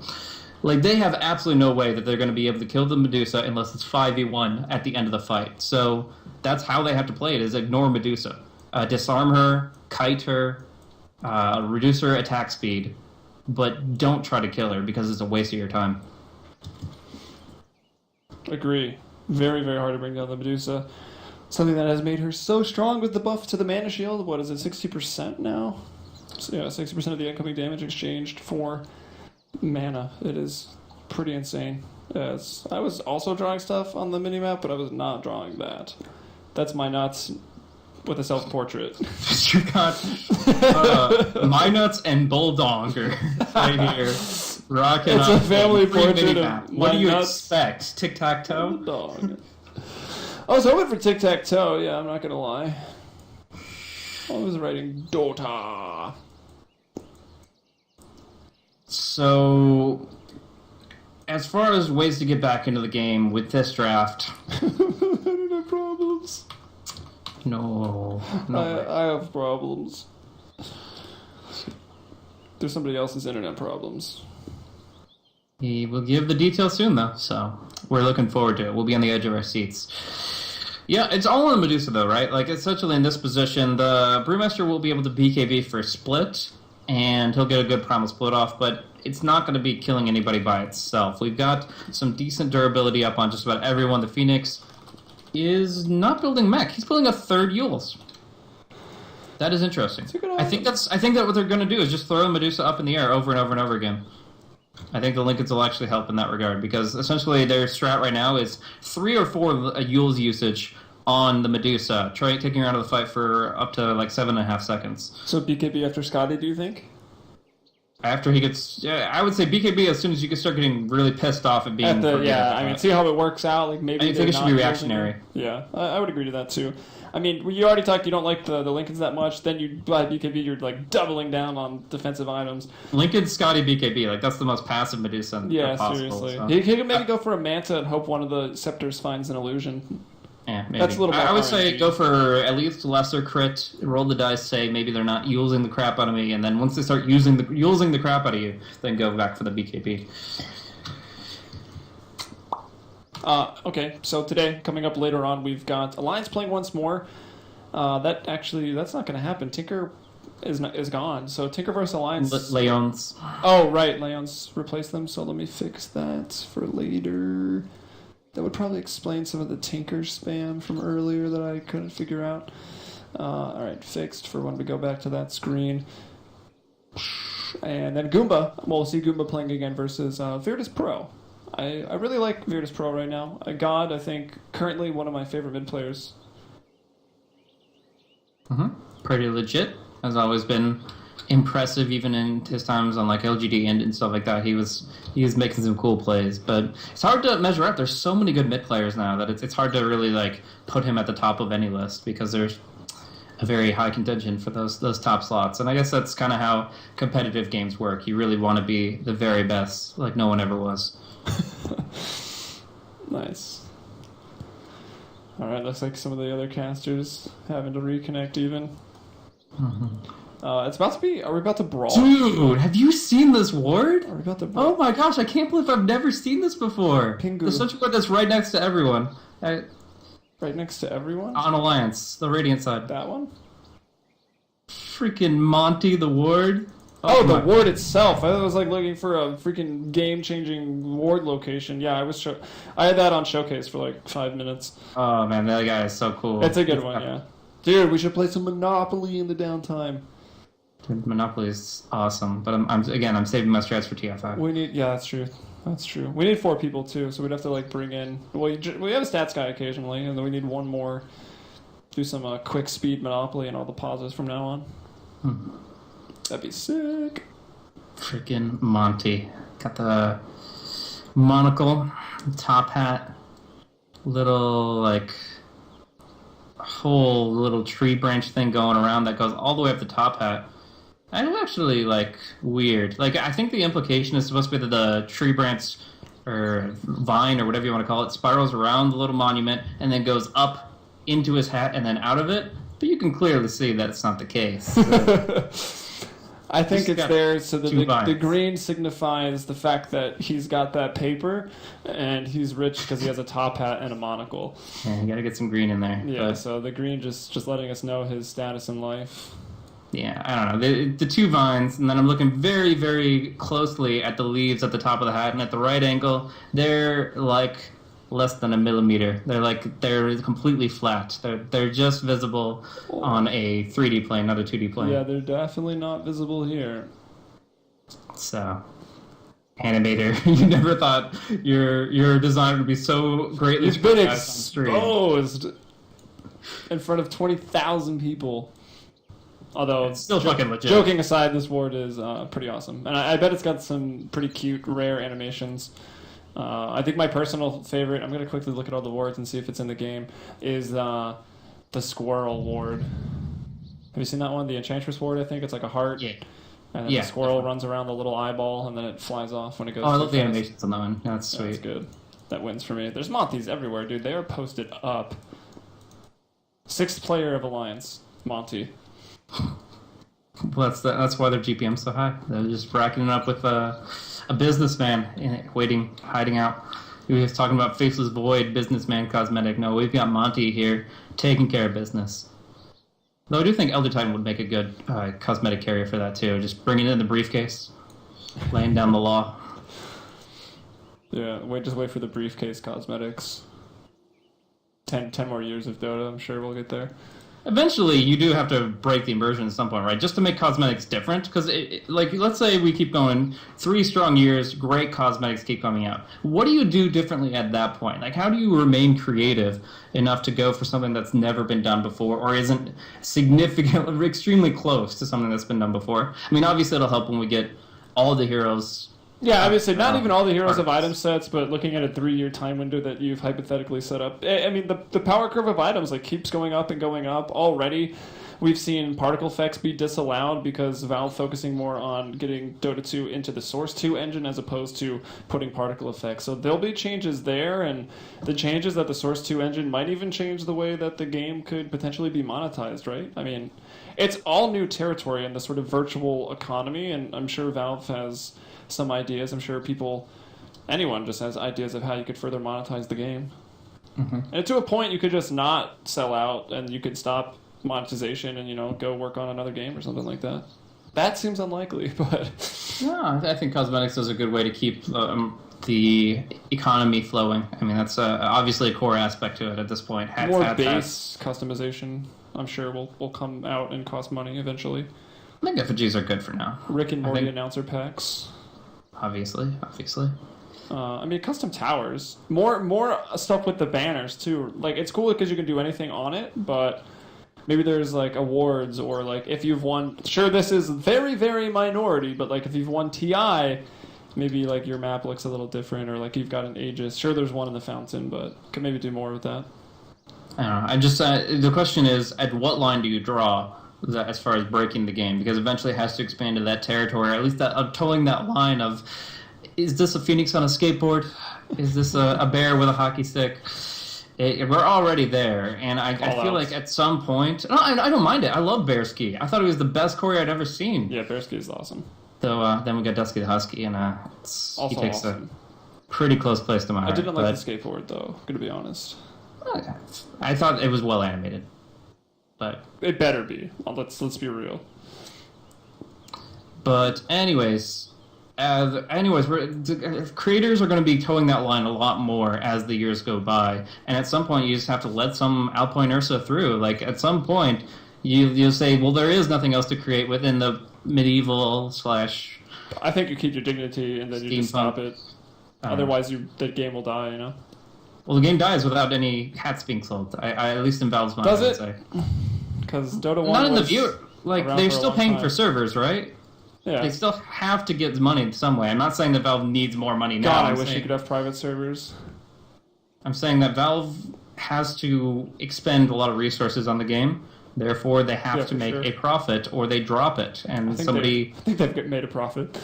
Like, they have absolutely no way that they're going to be able to kill the Medusa unless it's 5v1 at the end of the fight. So that's how they have to play it, is ignore Medusa. Disarm her, kite her, reduce her attack speed, but don't try to kill her because it's a waste of your time. Agree. Very, very hard to bring down the Medusa. Something that has made her so strong with the buff to the Mana Shield. What is it, 60% now? So yeah, 60% of the incoming damage exchanged for mana. It is pretty insane. Yes, I was also drawing stuff on the minimap, but I was not drawing that. That's Mynuts with a self-portrait. You got Mynuts and Bulldog right here. Rocking it's a family portrait of What do you expect? Tic-tac-toe? Bulldog. I was hoping for tic-tac-toe, yeah, I'm not gonna lie. I was writing Dota. So, as far as ways to get back into the game with this draft... I don't have problems. No. I have problems. There's somebody else's internet problems. He will give the details soon, though, so we're looking forward to it. We'll be on the edge of our seats. Yeah, it's all on Medusa, though, right? Like, essentially in this position, the Brewmaster will be able to BKB for split, and he'll get a good primal split off, but it's not going to be killing anybody by itself. We've got some decent durability up on just about everyone. The Phoenix is not building mech. He's building a third Yules. That is interesting. I think that what they're going to do is just throw Medusa up in the air over and over and over again. I think the Lincolns will actually help in that regard, because essentially their strat right now is 3 or 4 Yules usage on the Medusa, taking her out of the fight for up to like 7.5 seconds. So BKB after Scotty, do you think? After he gets... Yeah, I would say BKB as soon as you can start getting really pissed off at being... I mean, see how it works out. Like maybe I think it should be reactionary. Yeah, I would agree to that too. I mean, you already talked you don't like the Lincolns that much, then you buy BKB, you're like doubling down on defensive items. Lincoln, Scotty, BKB, like that's the most passive Medusa possible. Seriously. So. He could maybe go for a Manta and hope one of the Scepters finds an illusion. Yeah, maybe. That's a little more I would RNG. say go for at least lesser crit, roll the dice, say maybe they're not using the crap out of me, and then once they start using the crap out of you, then go back for the BKB. Okay, so today, coming up later on, we've got Alliance playing once more. That's not going to happen. Tinker is gone. So Tinker vs. Alliance. Leon's. Oh, right. Leon's replaced them, so let me fix that for later. That would probably explain some of the Tinker spam from earlier that I couldn't figure out. Alright, fixed for when we go back to that screen. And then Goomba. We'll see Goomba playing again versus Virtus Pro. I really like Virtus Pro right now. God, I think, currently one of my favorite mid players. Pretty legit. Has always been impressive, even in his times on like LGD and stuff like that. He was making some cool plays, but it's hard to measure up. There's so many good mid players now that it's hard to really like put him at the top of any list because there's a very high contention for those top slots. And I guess that's kind of how competitive games work. You really want to be the very best, like no one ever was. Nice. Alright, looks like some of the other casters having to reconnect even. It's about to be... Are we about to brawl? Dude, have you seen this ward? Are we about to brawl? Oh my gosh, I can't believe I've never seen this before. Pingu. There's such a ward that's right next to everyone. Right next to everyone? On Alliance, the Radiant side. That one? Freaking Monty the ward. Oh, the ward itself. I was like looking for a freaking game-changing ward location. Yeah, I had that on Showcase for like 5 minutes. Oh man, that guy is so cool. It's a good one, yeah. Dude, we should play some Monopoly in the downtime. Dude, Monopoly is awesome, but I'm saving my strats for TF5. Yeah, that's true. That's true. We need 4 people too, so we'd have to like bring in. Well, we have a stats guy occasionally, and then we need one more. Do some quick speed Monopoly and all the pauses from now on. That'd be sick. Freaking Monty. Got the monocle, top hat, little like whole little tree branch thing going around that goes all the way up the top hat. That's actually like weird. Like I think the implication is supposed to be that the tree branch or vine or whatever you want to call it spirals around the little monument and then goes up into his hat and then out of it. But you can clearly see that it's not the case. So. I think it's there so that the green signifies the fact that he's got that paper and he's rich because he has a top hat and a monocle. Yeah, you gotta get some green in there. Yeah, so the green just letting us know his status in life. Yeah, I don't know. The 2 vines, and then I'm looking very, very closely at the leaves at the top of the hat, and at the right angle, they're like less than a millimeter. They're completely flat. They're just visible on a 3D plane, not a 2D plane. Yeah, they're definitely not visible here. So, animator, you never thought your design would be so greatly It's been exposed in front of 20,000 people. Although, it's still fucking legit. Joking aside, this ward is pretty awesome. And I bet it's got some pretty cute, rare animations. I think my personal favorite, I'm going to quickly look at all the wards and see if it's in the game, is the squirrel ward. Have you seen that one? The Enchantress ward, I think. It's like a heart. Yeah. And then the squirrel runs around the little eyeball, and then it flies off when it goes. Oh, I love the animations on that one. That's sweet. That's good. That wins for me. There's Monties everywhere, dude. They are posted up. 6th player of Alliance, Monty. Well, that's why their GPM's so high. They're just racking it up with a businessman hiding out. He was talking about Faceless Void, businessman cosmetic. No, we've got Monty here taking care of business. Though I do think Elder Titan would make a good cosmetic carrier for that too. Just bringing it in the briefcase, laying down the law. Yeah, just wait for the briefcase cosmetics. 10 more years of Dota, I'm sure we'll get there. Eventually, you do have to break the immersion at some point, right? Just to make cosmetics different. Because, like, let's say we keep going 3 strong years, great cosmetics keep coming out. What do you do differently at that point? Like, how do you remain creative enough to go for something that's never been done before or isn't significantly, extremely close to something that's been done before? I mean, obviously, it'll help when we get all the heroes. Yeah, obviously, not even all the heroes have item sets, but looking at a 3-year time window that you've hypothetically set up. I mean, the power curve of items like keeps going up and going up. Already, we've seen particle effects be disallowed because Valve focusing more on getting Dota 2 into the Source 2 engine as opposed to putting particle effects. So there'll be changes there, and the changes that the Source 2 engine might even change the way that the game could potentially be monetized, right? I mean, it's all new territory in the sort of virtual economy, and I'm sure Valve has some ideas. I'm sure people anyone just has ideas of how you could further monetize the game. And to a point, you could just not sell out, and you could stop monetization and, go work on another game or something like that. That seems unlikely, but... No, I think cosmetics is a good way to keep the economy flowing. I mean, that's obviously a core aspect to it at this point. More base customization, I'm sure, will come out and cost money eventually. I think effigies are good for now. Rick and Morty announcer packs. Obviously. Custom towers. More stuff with the banners, too. Like, it's cool because you can do anything on it, but... Maybe there's, like, awards or, like, if you've won... Sure, this is very, very minority, but, like, if you've won TI, maybe, like, your map looks a little different or, like, you've got an Aegis. Sure, there's one in the fountain, but could maybe do more with that. I don't know. I just... the question is, at what line do you draw as far as breaking the game? Because eventually it has to expand to that territory, or at least towing that line of, is this a phoenix on a skateboard? Is this a bear with a hockey stick? We're already there, and I feel like at some point... No, I don't mind it. I love Bear Ski. I thought it was the best choreo I'd ever seen. Yeah, Bear Ski is awesome. So then we got Dusky the Husky, and he takes a pretty close place to my heart. I didn't like the skateboard, though, going to be honest. I thought it was well animated. But it better be. Let's be real. But anyways, creators are going to be towing that line a lot more as the years go by, and at some point you just have to let some Alpine Ursa through. Like at some point, you'll say, well, there is nothing else to create within the medieval / I think you keep your dignity and then you just stop it. Otherwise, the game will die. Well, the game dies without any hats being sold. I at least in Valve's mind. Does it? Because Dota 1 not in the viewer. Like they're still paying for servers, right? Yeah. They still have to get money some way. I'm not saying that Valve needs more money now. God, I wish you could have private servers. I'm saying that Valve has to expend a lot of resources on the game. Therefore, they have to make a profit, or they drop it. And I think they've made a profit.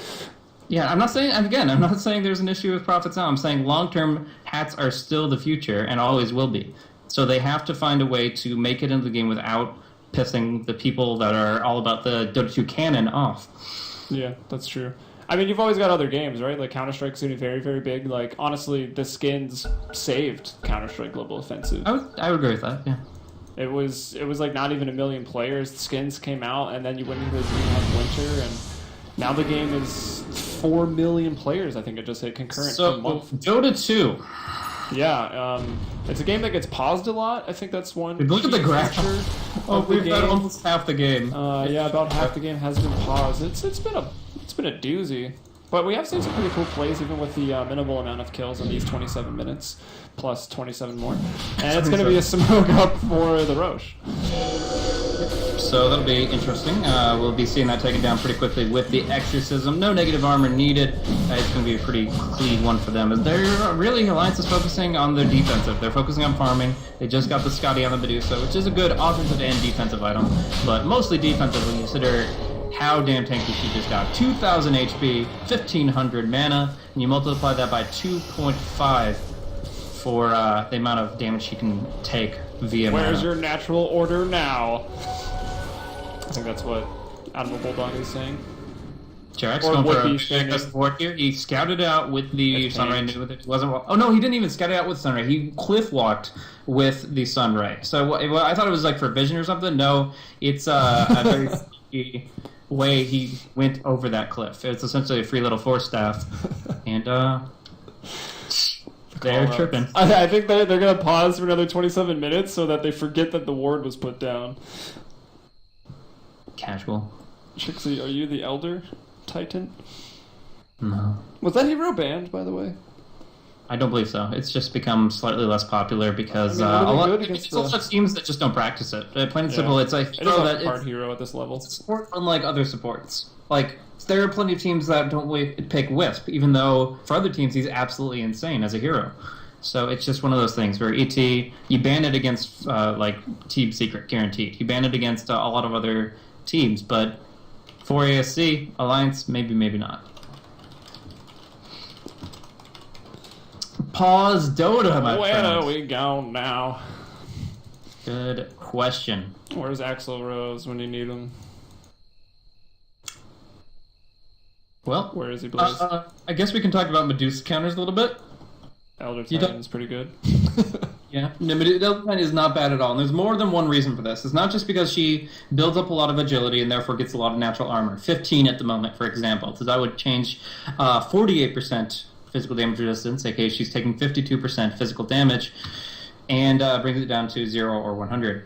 Yeah, I'm not saying there's an issue with profits now. I'm saying long-term hats are still the future and always will be. So they have to find a way to make it into the game without pissing the people that are all about the Dota 2 canon off. Yeah, that's true. I mean, you've always got other games, right? Like, Counter-Strike's going to be very, very big. Like, honestly, the skins saved Counter-Strike Global Offensive. I would agree with that, yeah. It was like not even 1 million players. The skins came out, and then you went into the Dreamhack Winter, and now the game is 4 million players. I think it just hit concurrent per month. Dota 2. Yeah, it's a game that gets paused a lot. I think that's one. Look at the graph. We've got almost half the game. About half the game has been paused. It's been a doozy. But we have seen some pretty cool plays, even with the minimal amount of kills in these 27 minutes, plus 27 more. And it's going to be a smoke up for the Roche. So that'll be interesting. We'll be seeing that taken down pretty quickly with the Exorcism. No negative armor needed. It's going to be a pretty clean one for them. Alliance is focusing on their defensive. They're focusing on farming. They just got the Scotty on the Medusa, which is a good offensive and defensive item, but mostly defensive when you consider how damn tanky she just got. 2,000 HP, 1,500 mana, and you multiply that by 2.5 for the amount of damage she can take via mana. Where's your natural order now? I think that's what AdmiralBulldog is saying. JerAx going for a big support here. He scouted out with the Sunray. Knew that it wasn't. Oh no, he didn't even scout it out with Sunray. He cliff walked with the Sunray. So I thought it was like for vision or something. No, it's a very sneaky way he went over that cliff. It's essentially a free little force staff, and they're tripping. I think they're going to pause for another 27 minutes so that they forget that the ward was put down. Casual. Trixi, are you the Elder Titan? No. Was that hero banned, by the way? I don't believe so. It's just become slightly less popular because a lot of teams that just don't practice it. Plain and simple, it's like a hard hero at this level. It's a support unlike other supports. Like, there are plenty of teams that don't pick Wisp, even though for other teams he's absolutely insane as a hero. So it's just one of those things where ET, you ban it against like Team Secret, guaranteed. You ban it against a lot of other teams, but for ASC, Alliance, maybe not. Pause Dota, my friend. Where are we going now? Good question. Where's Axl Rose when you need him? Well, where is he, Blaze? I guess we can talk about Medusa counters a little bit. Elder Titan's pretty good. Yeah, no, Elder Titan is not bad at all. And there's more than one reason for this. It's not just because she builds up a lot of agility and therefore gets a lot of natural armor. 15 at the moment, for example. So that would change 48% physical damage resistance, aka she's taking 52% physical damage, and brings it down to 0 or 100.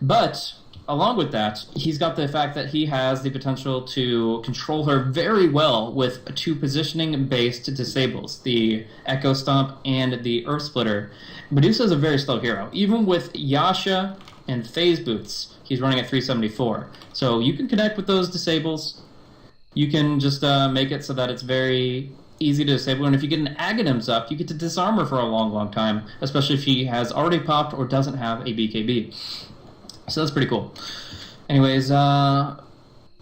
But along with that, he's got the fact that he has the potential to control her very well with 2 positioning-based disables, the Echo Stomp and the Earth Splitter. Medusa is a very slow hero. Even with Yasha and Phase Boots, he's running at 374. So you can connect with those disables. You can just make it so that it's very easy to disable, and if you get an Aghanim's up, you get to disarm her for a long, long time, especially if she has already popped or doesn't have a BKB. So that's pretty cool. Anyways, I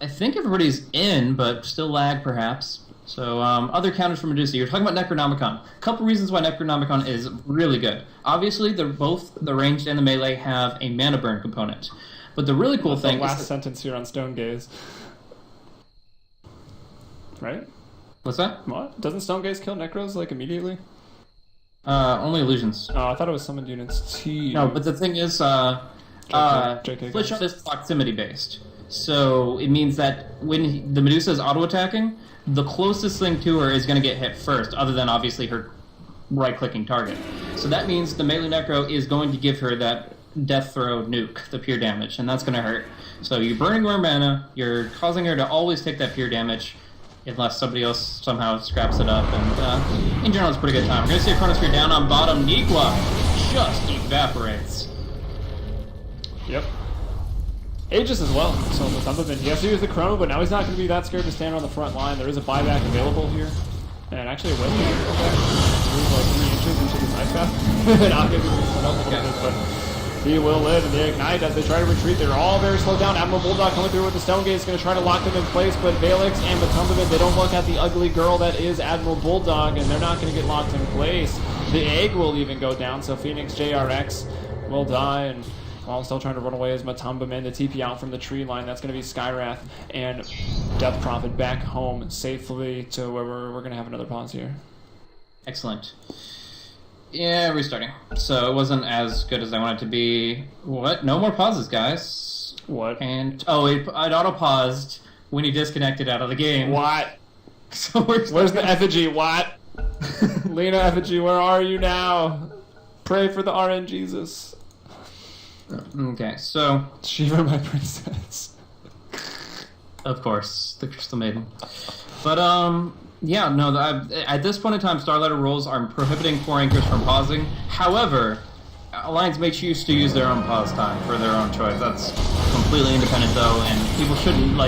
think everybody's in, but still lag perhaps. So other counters for Medusa. You're talking about Necronomicon. A couple reasons why Necronomicon is really good. Obviously, both the ranged and the melee have a mana burn component. But the really cool thing the last is sentence here on Stone Gaze. Right? What's that? What? Doesn't Stone Gaze kill Necros, like, immediately? Only illusions. Oh, I thought it was summoned units. No, but the thing is, Flitch is proximity based. So it means that when the Medusa is auto-attacking, the closest thing to her is going to get hit first, other than obviously her right-clicking target. So that means the melee Necro is going to give her that Death Throw nuke, the pure damage, and that's going to hurt. So you're burning more mana, you're causing her to always take that pure damage, unless somebody else somehow scraps it up, and in general it's a pretty good time. We're going to see a Chronosphere down on bottom. Niqua just evaporates. Yep. Aegis as well. So with Thunderman, he has to use the Chrono, but now he's not going to be that scared to stand on the front line. There is a buyback available here. And actually a win here. Move like 3 inches into this ice path. And Akke is going to put up a little bit, but he will live, and they ignite as they try to retreat. They're all very slowed down. AdmiralBulldog coming through with the Stone Gate is going to try to lock them in place, but vaalix and MATUMBAMAN, they don't look at the ugly girl that is AdmiralBulldog, and they're not going to get locked in place. The egg will even go down, so Phoenix JerAx will die, and while still trying to run away is MATUMBAMAN. The TP out from the tree line, that's going to be Skywrath and Death Prophet back home safely to where we're going to have another pause here. Excellent. Yeah, restarting. So it wasn't as good as I wanted it to be. What? No more pauses, guys. What? And it auto-paused when you disconnected out of the game. What? So where's the effigy? What? Lena effigy, where are you now? Pray for the RN Jesus. Okay, so Shiva, my princess. Of course, the Crystal Maiden. But yeah, no. At this point in time, Starladder rules are prohibiting 4 anchors from pausing. However, Alliance makes use to use their own pause time for their own choice. That's completely independent, though, and people shouldn't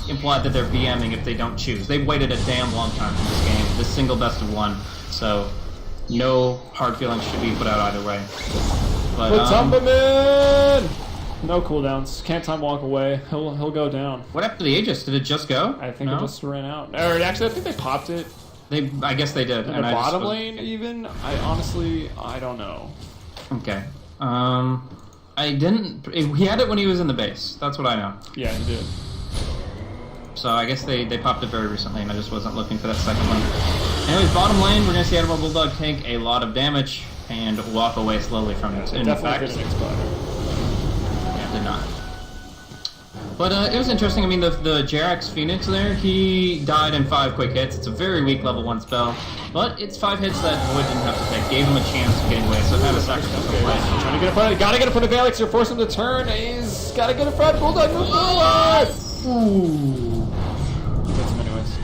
imply that they're BMing if they don't choose. They've waited a damn long time for this game, this single best of 1. So no hard feelings should be put out either way. But MATUMBAMAN! No cooldowns. Can't time walk away. He'll go down. What happened to the Aegis? Did it just go? I think it just ran out. Or actually, I think they popped it. I guess they did. In the bottom lane, even? I don't know. Okay. He had it when he was in the base. That's what I know. Yeah, he did. So I guess they popped it very recently, and I just wasn't looking for that second one. Anyways, bottom lane, we're going to see AdmiralBulldog take a lot of damage and walk away slowly from it. In Definitely didn't expire. Yeah, did not. But it was interesting. I mean, the JerAx Phoenix there, he died in 5 quick hits. It's a very weak level 1 spell, but it's 5 hits that Void didn't have to take. Gave him a chance of getting away, so it had a sacrifice. Trying to get in front. Gotta get in front of vaalix. You're forcing him to turn. He's gotta get in front. Bulldog, move forward! Ooh. Gets him anyways.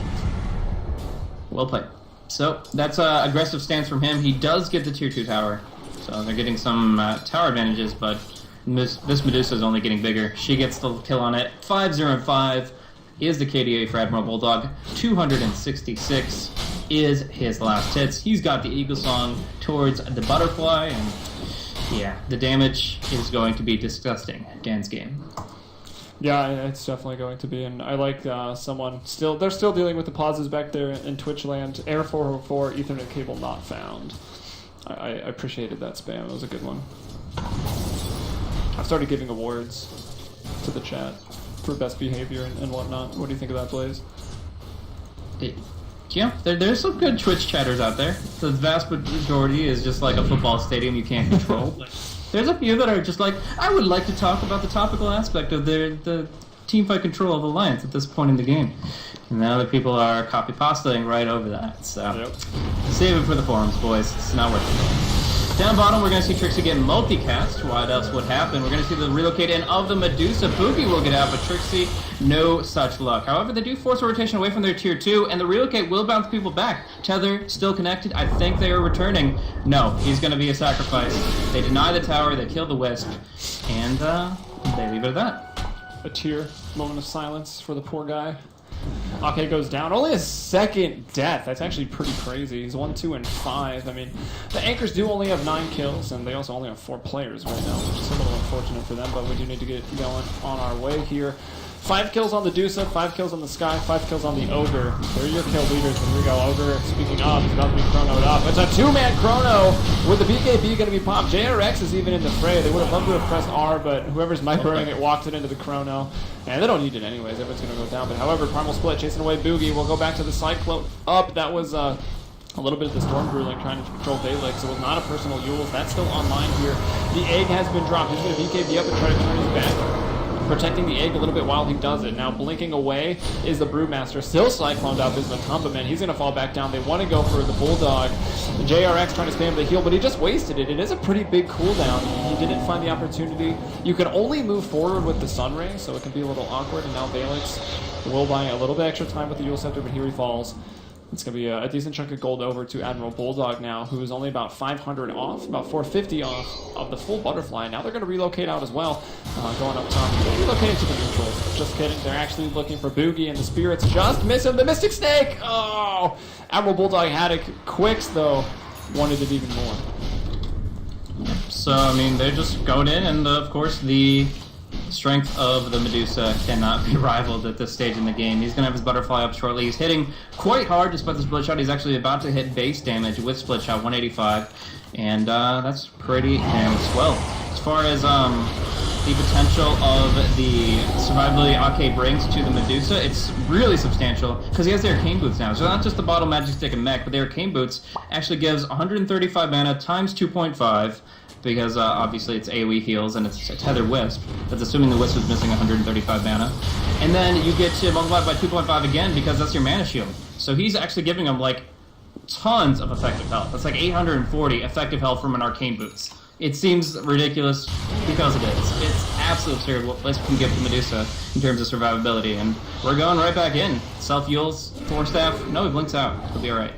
Well played. So that's an aggressive stance from him. He does get the tier 2 tower, so they're getting some tower advantages, but this Medusa is only getting bigger. She gets the kill on it. 5-0-5 is the KDA for AdmiralBulldog. 266 is his last hits. He's got the Eagle Song towards the Butterfly, and yeah, the damage is going to be disgusting. Dan's game. Yeah, it's definitely going to be, and I like they're still dealing with the pauses back there in Twitch land. Air 404, Ethernet cable not found. I appreciated that spam, it was a good one. I've started giving awards to the chat for best behavior and whatnot. What do you think of that, Blaze? Yeah, there's some good Twitch chatters out there. The vast majority is just like a football stadium you can't control. There's a few that are just like, I would like to talk about the topical aspect of the teamfight control of Alliance at this point in the game. And now other people are copy-pasting right over that. So save it for the forums, boys. It's not worth it. Down bottom, we're going to see Trixi get multicast. What else would happen? We're going to see the relocate in of the Medusa. Buugi will get out, but Trixi, no such luck. However, they do force a rotation away from their tier 2, and the relocate will bounce people back. Tether, still connected. I think they are returning. No, he's going to be a sacrifice. They deny the tower, they kill the Wisp, and they leave it at that. A tear, moment of silence for the poor guy. Akke goes down. Only a second death. That's actually pretty crazy. He's 1, 2, and 5. I mean, the Anchors do only have 9 kills, and they also only have 4 players right now, which is a little unfortunate for them, but we do need to get going on our way here. 5 kills on the Medusa, 5 kills on the Sky, 5 kills on the Ogre. They're your kill leaders. Here we go. Ogre, speaking of, he's about to be chronoed up. It's a 2-man chrono with the BKB going to be popped. JerAx is even in the fray. They would have loved to have pressed R, but whoever's microing it walked it into the chrono. And they don't need it anyways. Everyone's going to go down. But however, Primal Split chasing away Buugi. We'll go back to the Cyclone up. That was a little bit of the Storm Brewing trying to control vaalix. It was not a personal Yules. That's still online here. The egg has been dropped. He's going to BKB up and try to turn his back. Protecting the egg a little bit while he does it. Now blinking away is the Brewmaster. Still cycloned up is MATUMBAMAN. He's going to fall back down. They want to go for the Bulldog. The JerAx trying to spam the heal, but he just wasted it. It is a pretty big cooldown. He didn't find the opportunity. You can only move forward with the Sunray, so it can be a little awkward. And now vaalix will buy a little bit extra time with the Yule Scepter, but here he falls. It's going to be a decent chunk of gold over to AdmiralBulldog now, who is only about 500 off, about 450 off of the full butterfly. Now they're going to relocate out as well, going up top. They're relocating to the neutrals. Just kidding. They're actually looking for Buugi, and the Spirits just miss him. The Mystic Snake! Oh! AdmiralBulldog had it. QuiX, though, wanted it even more. So, I mean, they're just going in, and of course, the strength of the Medusa cannot be rivaled at this stage in the game. He's going to have his butterfly up shortly. He's hitting quite hard despite the split shot. He's actually about to hit base damage with split shot, 185, and that's pretty damn swell. As far as the potential of the survivability Akke brings to the Medusa, it's really substantial because he has the Arcane Boots now. So not just the Bottle, Magic Stick, and Mech, but the Arcane Boots actually gives 135 mana times 2.5, because obviously it's AoE heals and it's a Tether Wisp. That's assuming the Wisp is missing 135 mana. And then you get to multiply by 2.5 again because that's your mana shield. So he's actually giving them like tons of effective health. That's like 840 effective health from an Arcane Boots. It seems ridiculous because it is. It's absolutely absurd what Wisp can give to Medusa in terms of survivability. And we're going right back in. Self-Yules, Force Staff. No, he blinks out. He'll be alright.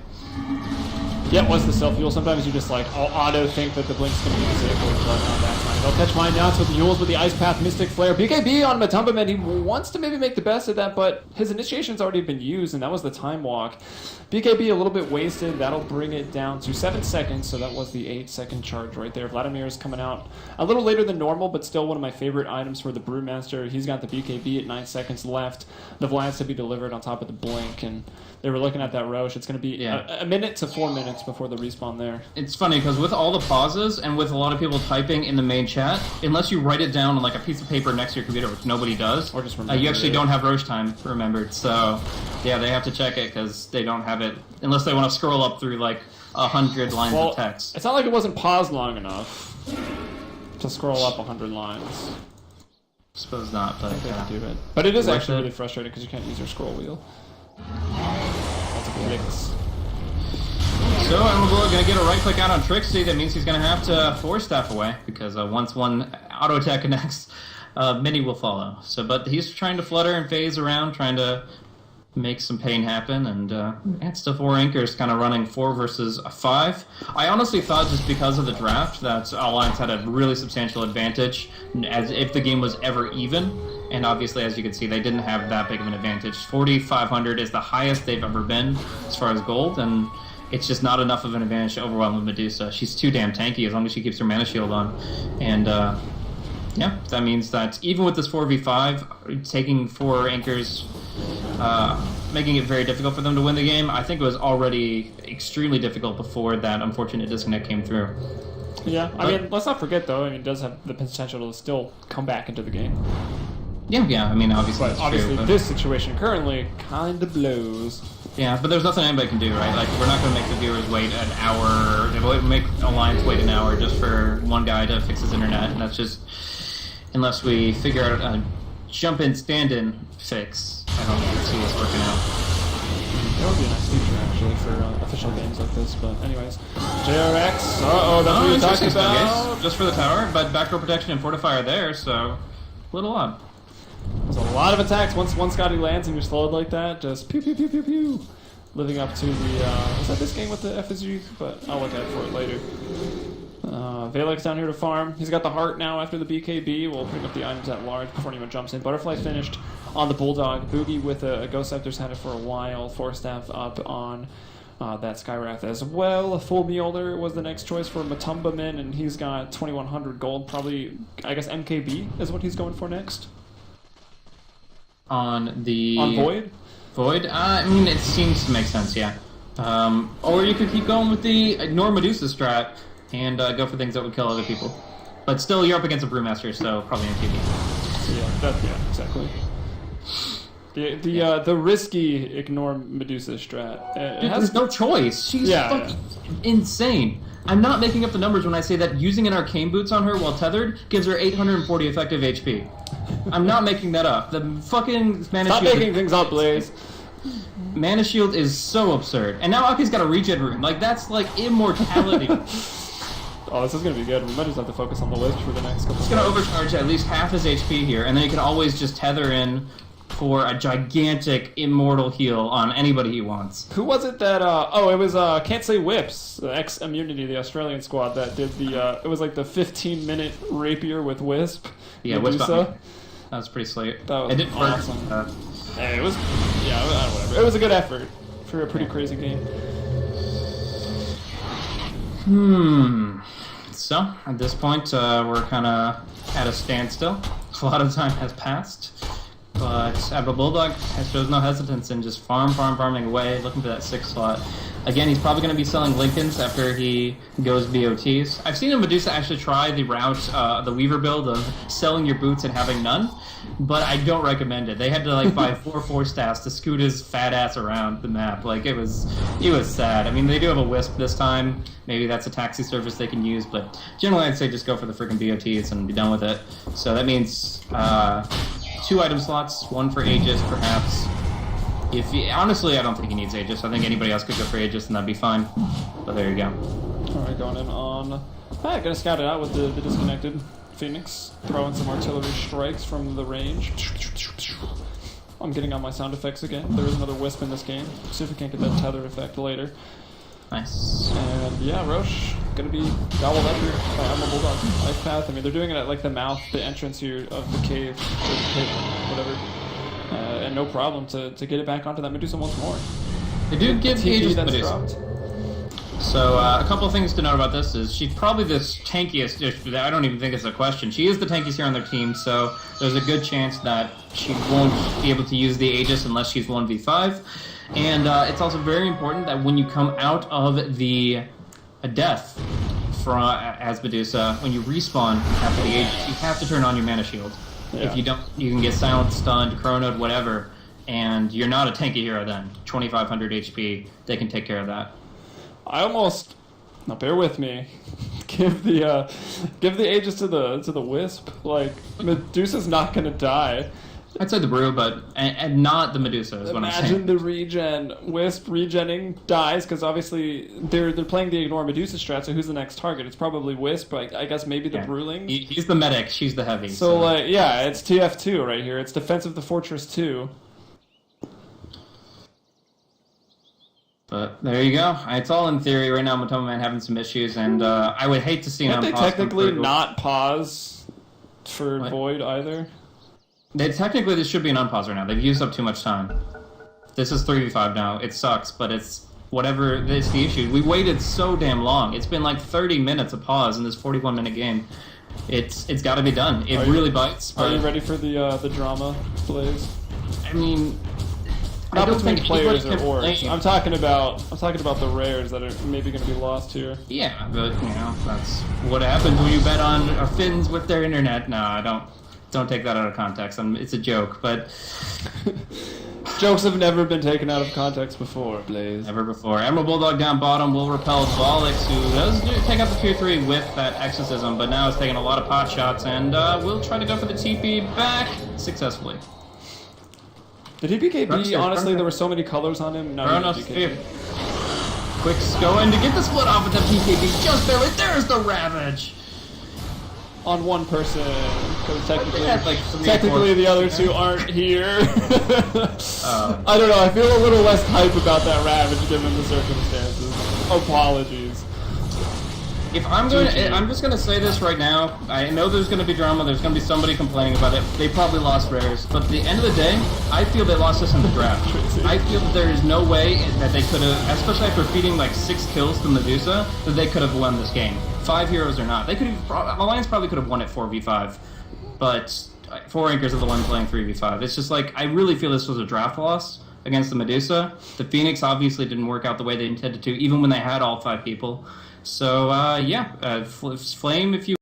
Yeah, what's the self-Yule? Sometimes you just like auto think that the blink's going to be disabled, but not that time. They'll catch Mynuts with the Yules with the Ice Path, Mystic Flare. BKB on MATUMBAMAN. He wants to maybe make the best of that, but his initiation's already been used, and that was the Time Walk. BKB a little bit wasted. That'll bring it down to 7 seconds, so that was the 8-second charge right there. Vladimir's coming out a little later than normal, but still one of my favorite items for the Brewmaster. He's got the BKB at 9 seconds left. The Vlad's to be delivered on top of the blink, and they were looking at that Roche. It's going to be a minute to 4 minutes before the respawn there. It's funny, because with all the pauses, and with a lot of people typing in the main chat, unless you write it down on like a piece of paper next to your computer, which nobody does, or just you actually don't have Roche time remembered. So, yeah, they have to check it, because they don't have it, unless they want to scroll up through like 100 lines of text. It's not like it wasn't paused long enough to scroll up 100 lines. I suppose not, but I do it. But it is actually really frustrating because you can't use your scroll wheel. That's a QuiX. So AdmiralBulldog going to get a right click out on Trixi. That means he's going to have to Force Staff away, because once one auto attack connects, Mini will follow. So, but he's trying to flutter and phase around, trying to make some pain happen, and it's still 4 anchors kind of running 4 versus 5. I honestly thought, just because of the draft, that Alliance had a really substantial advantage, as if the game was ever even. And obviously, as you can see, they didn't have that big of an advantage. 4,500 is the highest they've ever been as far as gold, and it's just not enough of an advantage to overwhelm the Medusa. She's too damn tanky as long as she keeps her mana shield on. And yeah, that means that even with this 4v5, taking 4 anchors, making it very difficult for them to win the game, I think it was already extremely difficult before that unfortunate disconnect came through. Yeah, I mean, let's not forget, though, it does have the potential to still come back into the game. Yeah. I mean, obviously, But it's obviously, true, but... this situation currently kind of blows. Yeah, but there's nothing anybody can do, right? Like, we're not going to make the viewers wait an hour. Make Alliance wait an hour just for one guy to fix his internet, and that's just... Unless we figure out a jump-in, stand-in fix, I don't see this working out. That would be a nice feature, actually, for official games like this, but anyways. JerAx, that's what you're talking about. Just for the tower, but backdoor protection and fortify are there, so... A little odd. There's a lot of attacks. Once one Scotty lands and you're slowed like that, just pew pew pew pew pew. Living up to the, is that this game with the FSG? But I'll look at it for it later. Vaalix down here to farm. He's got the heart now after the BKB. We'll pick up the items at large before anyone jumps in. Butterfly finished on the Bulldog. Buugi with a Ghost Scepter's had it for a while. Force Staff up on that Skywrath as well. Full Mjolnir was the next choice for MATUMBAMAN, and he's got 2,100 gold. Probably, I guess MKB is what he's going for next. On Void? Void? I mean, it seems to make sense, yeah. Or you could keep going with the ignore Medusa strat and go for things that would kill other people. But still, you're up against a Brewmaster, so probably MKB. Yeah, exactly. The risky ignore Medusa strat. There's no choice. She's fucking insane. I'm not making up the numbers when I say that using an Arcane Boots on her while tethered gives her 840 effective HP. I'm not making that up. The fucking Mana Stop Shield... making things up, Blaze. Mana Shield is so absurd. And now Akke's got a regen room. Like, that's like immortality. Oh, this is going to be good. We might just have to focus on the list for the next couple. It's going to overcharge at least half his HP here, and then you can always just tether in for a gigantic immortal heal on anybody he wants. Who was it that, it was, Can't Say Whips, X-Immunity, the Australian squad that did the, it was like the 15-minute rapier with Wisp. Yeah, Medusa. That was pretty sweet. That was it didn't awesome. work. Hey, it was, whatever. It was a good effort for a pretty crazy game. So, at this point, we're kind of at a standstill. A lot of time has passed. But AdmiralBulldog shows no hesitance in just farming away, looking for that 6th slot. Again, he's probably going to be selling Lincolns after he goes BOTs. I've seen a Medusa actually try the route, the Weaver build of selling your boots and having none, but I don't recommend it. They had to like buy 4 staffs to scoot his fat ass around the map. Like, it was sad. I mean, they do have a Wisp this time. Maybe that's a taxi service they can use, but generally I'd say just go for the freaking BOTs and be done with it. So that means 2 item slots, 1 for Aegis, perhaps. Honestly, I don't think he needs Aegis. I think anybody else could go for Aegis and that'd be fine. But there you go. Alright, going in on... gonna scout it out with the disconnected Phoenix. Throw in some artillery strikes from the range. I'm getting on my sound effects again. There is another Wisp in this game. See if we can't get that tethered effect later. Nice. And yeah, Roche gonna be gobbled up here by AdmiralBulldog. Life path. I mean, they're doing it at like the mouth, the entrance here of the cave, or the pit, whatever. And no problem to get it back onto that Medusa once more. They do give Aegis that's Medusa. dropped. So a couple of things to note about this is she's probably the tankiest. I don't even think it's a question. She is the tankiest here on their team, so there's a good chance that she won't be able to use the Aegis unless she's 1v5. And it's also very important that when you come out of a death as Medusa, when you respawn after the Aegis, you have to turn on your Mana Shield. Yeah. If you don't, you can get silenced, stunned, chronoed, whatever, and you're not a tanky hero then. 2,500 HP, they can take care of that. I almost... Now bear with me. Give the Aegis to the Wisp. Like, Medusa's not gonna die. I'd say the Brew, but and not the Medusa is what I'm saying. Imagine the regen. Wisp regenning dies, because obviously they're playing the ignore Medusa strat, so who's the next target? It's probably Wisp, but I guess maybe the Brewling. He's the medic, she's the heavy. So, like, yeah, it's TF2 right here. It's Defense of the Fortress 2. But there you go. It's all in theory. Right now, MATUMBAMAN having some issues, and I would hate to see Can't they technically not pause for Void either? Technically, this should be an unpause right now. They've used up too much time. This is 3v5 now. It sucks, but it's whatever. It's the issue. We waited so damn long. It's been like 30 minutes of pause in this 41-minute game. It's got to be done. It really bites. Are you ready for the drama, Blaze? I mean, not between players or orcs. I'm talking about the rares that are maybe going to be lost here. Yeah, but that's what happens when you bet on Finns with their internet. No, I don't Don't take that out of context. It's a joke, but... Jokes have never been taken out of context before, Blaze. Never before. AdmiralBulldog down bottom will repel vaalix, who does take out the tier 3 with that exorcism, but now is taking a lot of pot shots, and will try to go for the TP back successfully. The TPKB, honestly, there were so many colors on him. QuiX going to get the split off with the TPKB just barely. There's the Ravage! On one person, because like technically the other two aren't here. I don't know, I feel a little less hype about that Ravage given the circumstances. Apologies. If I'm going to, I'm just going to say this right now. I know there's going to be drama, there's going to be somebody complaining about it. They probably lost rares, but at the end of the day, I feel they lost this in the draft. I feel that there is no way that they could have, especially after feeding like 6 kills to Medusa, that they could have won this game. 5 heroes or not. They could have, Alliance probably could have won it 4v5, but 4 Anchors are the one playing 3v5. It's just like, I really feel this was a draft loss against the Medusa. The Phoenix obviously didn't work out the way they intended to, even when they had all 5 people. So, yeah, Flame, if you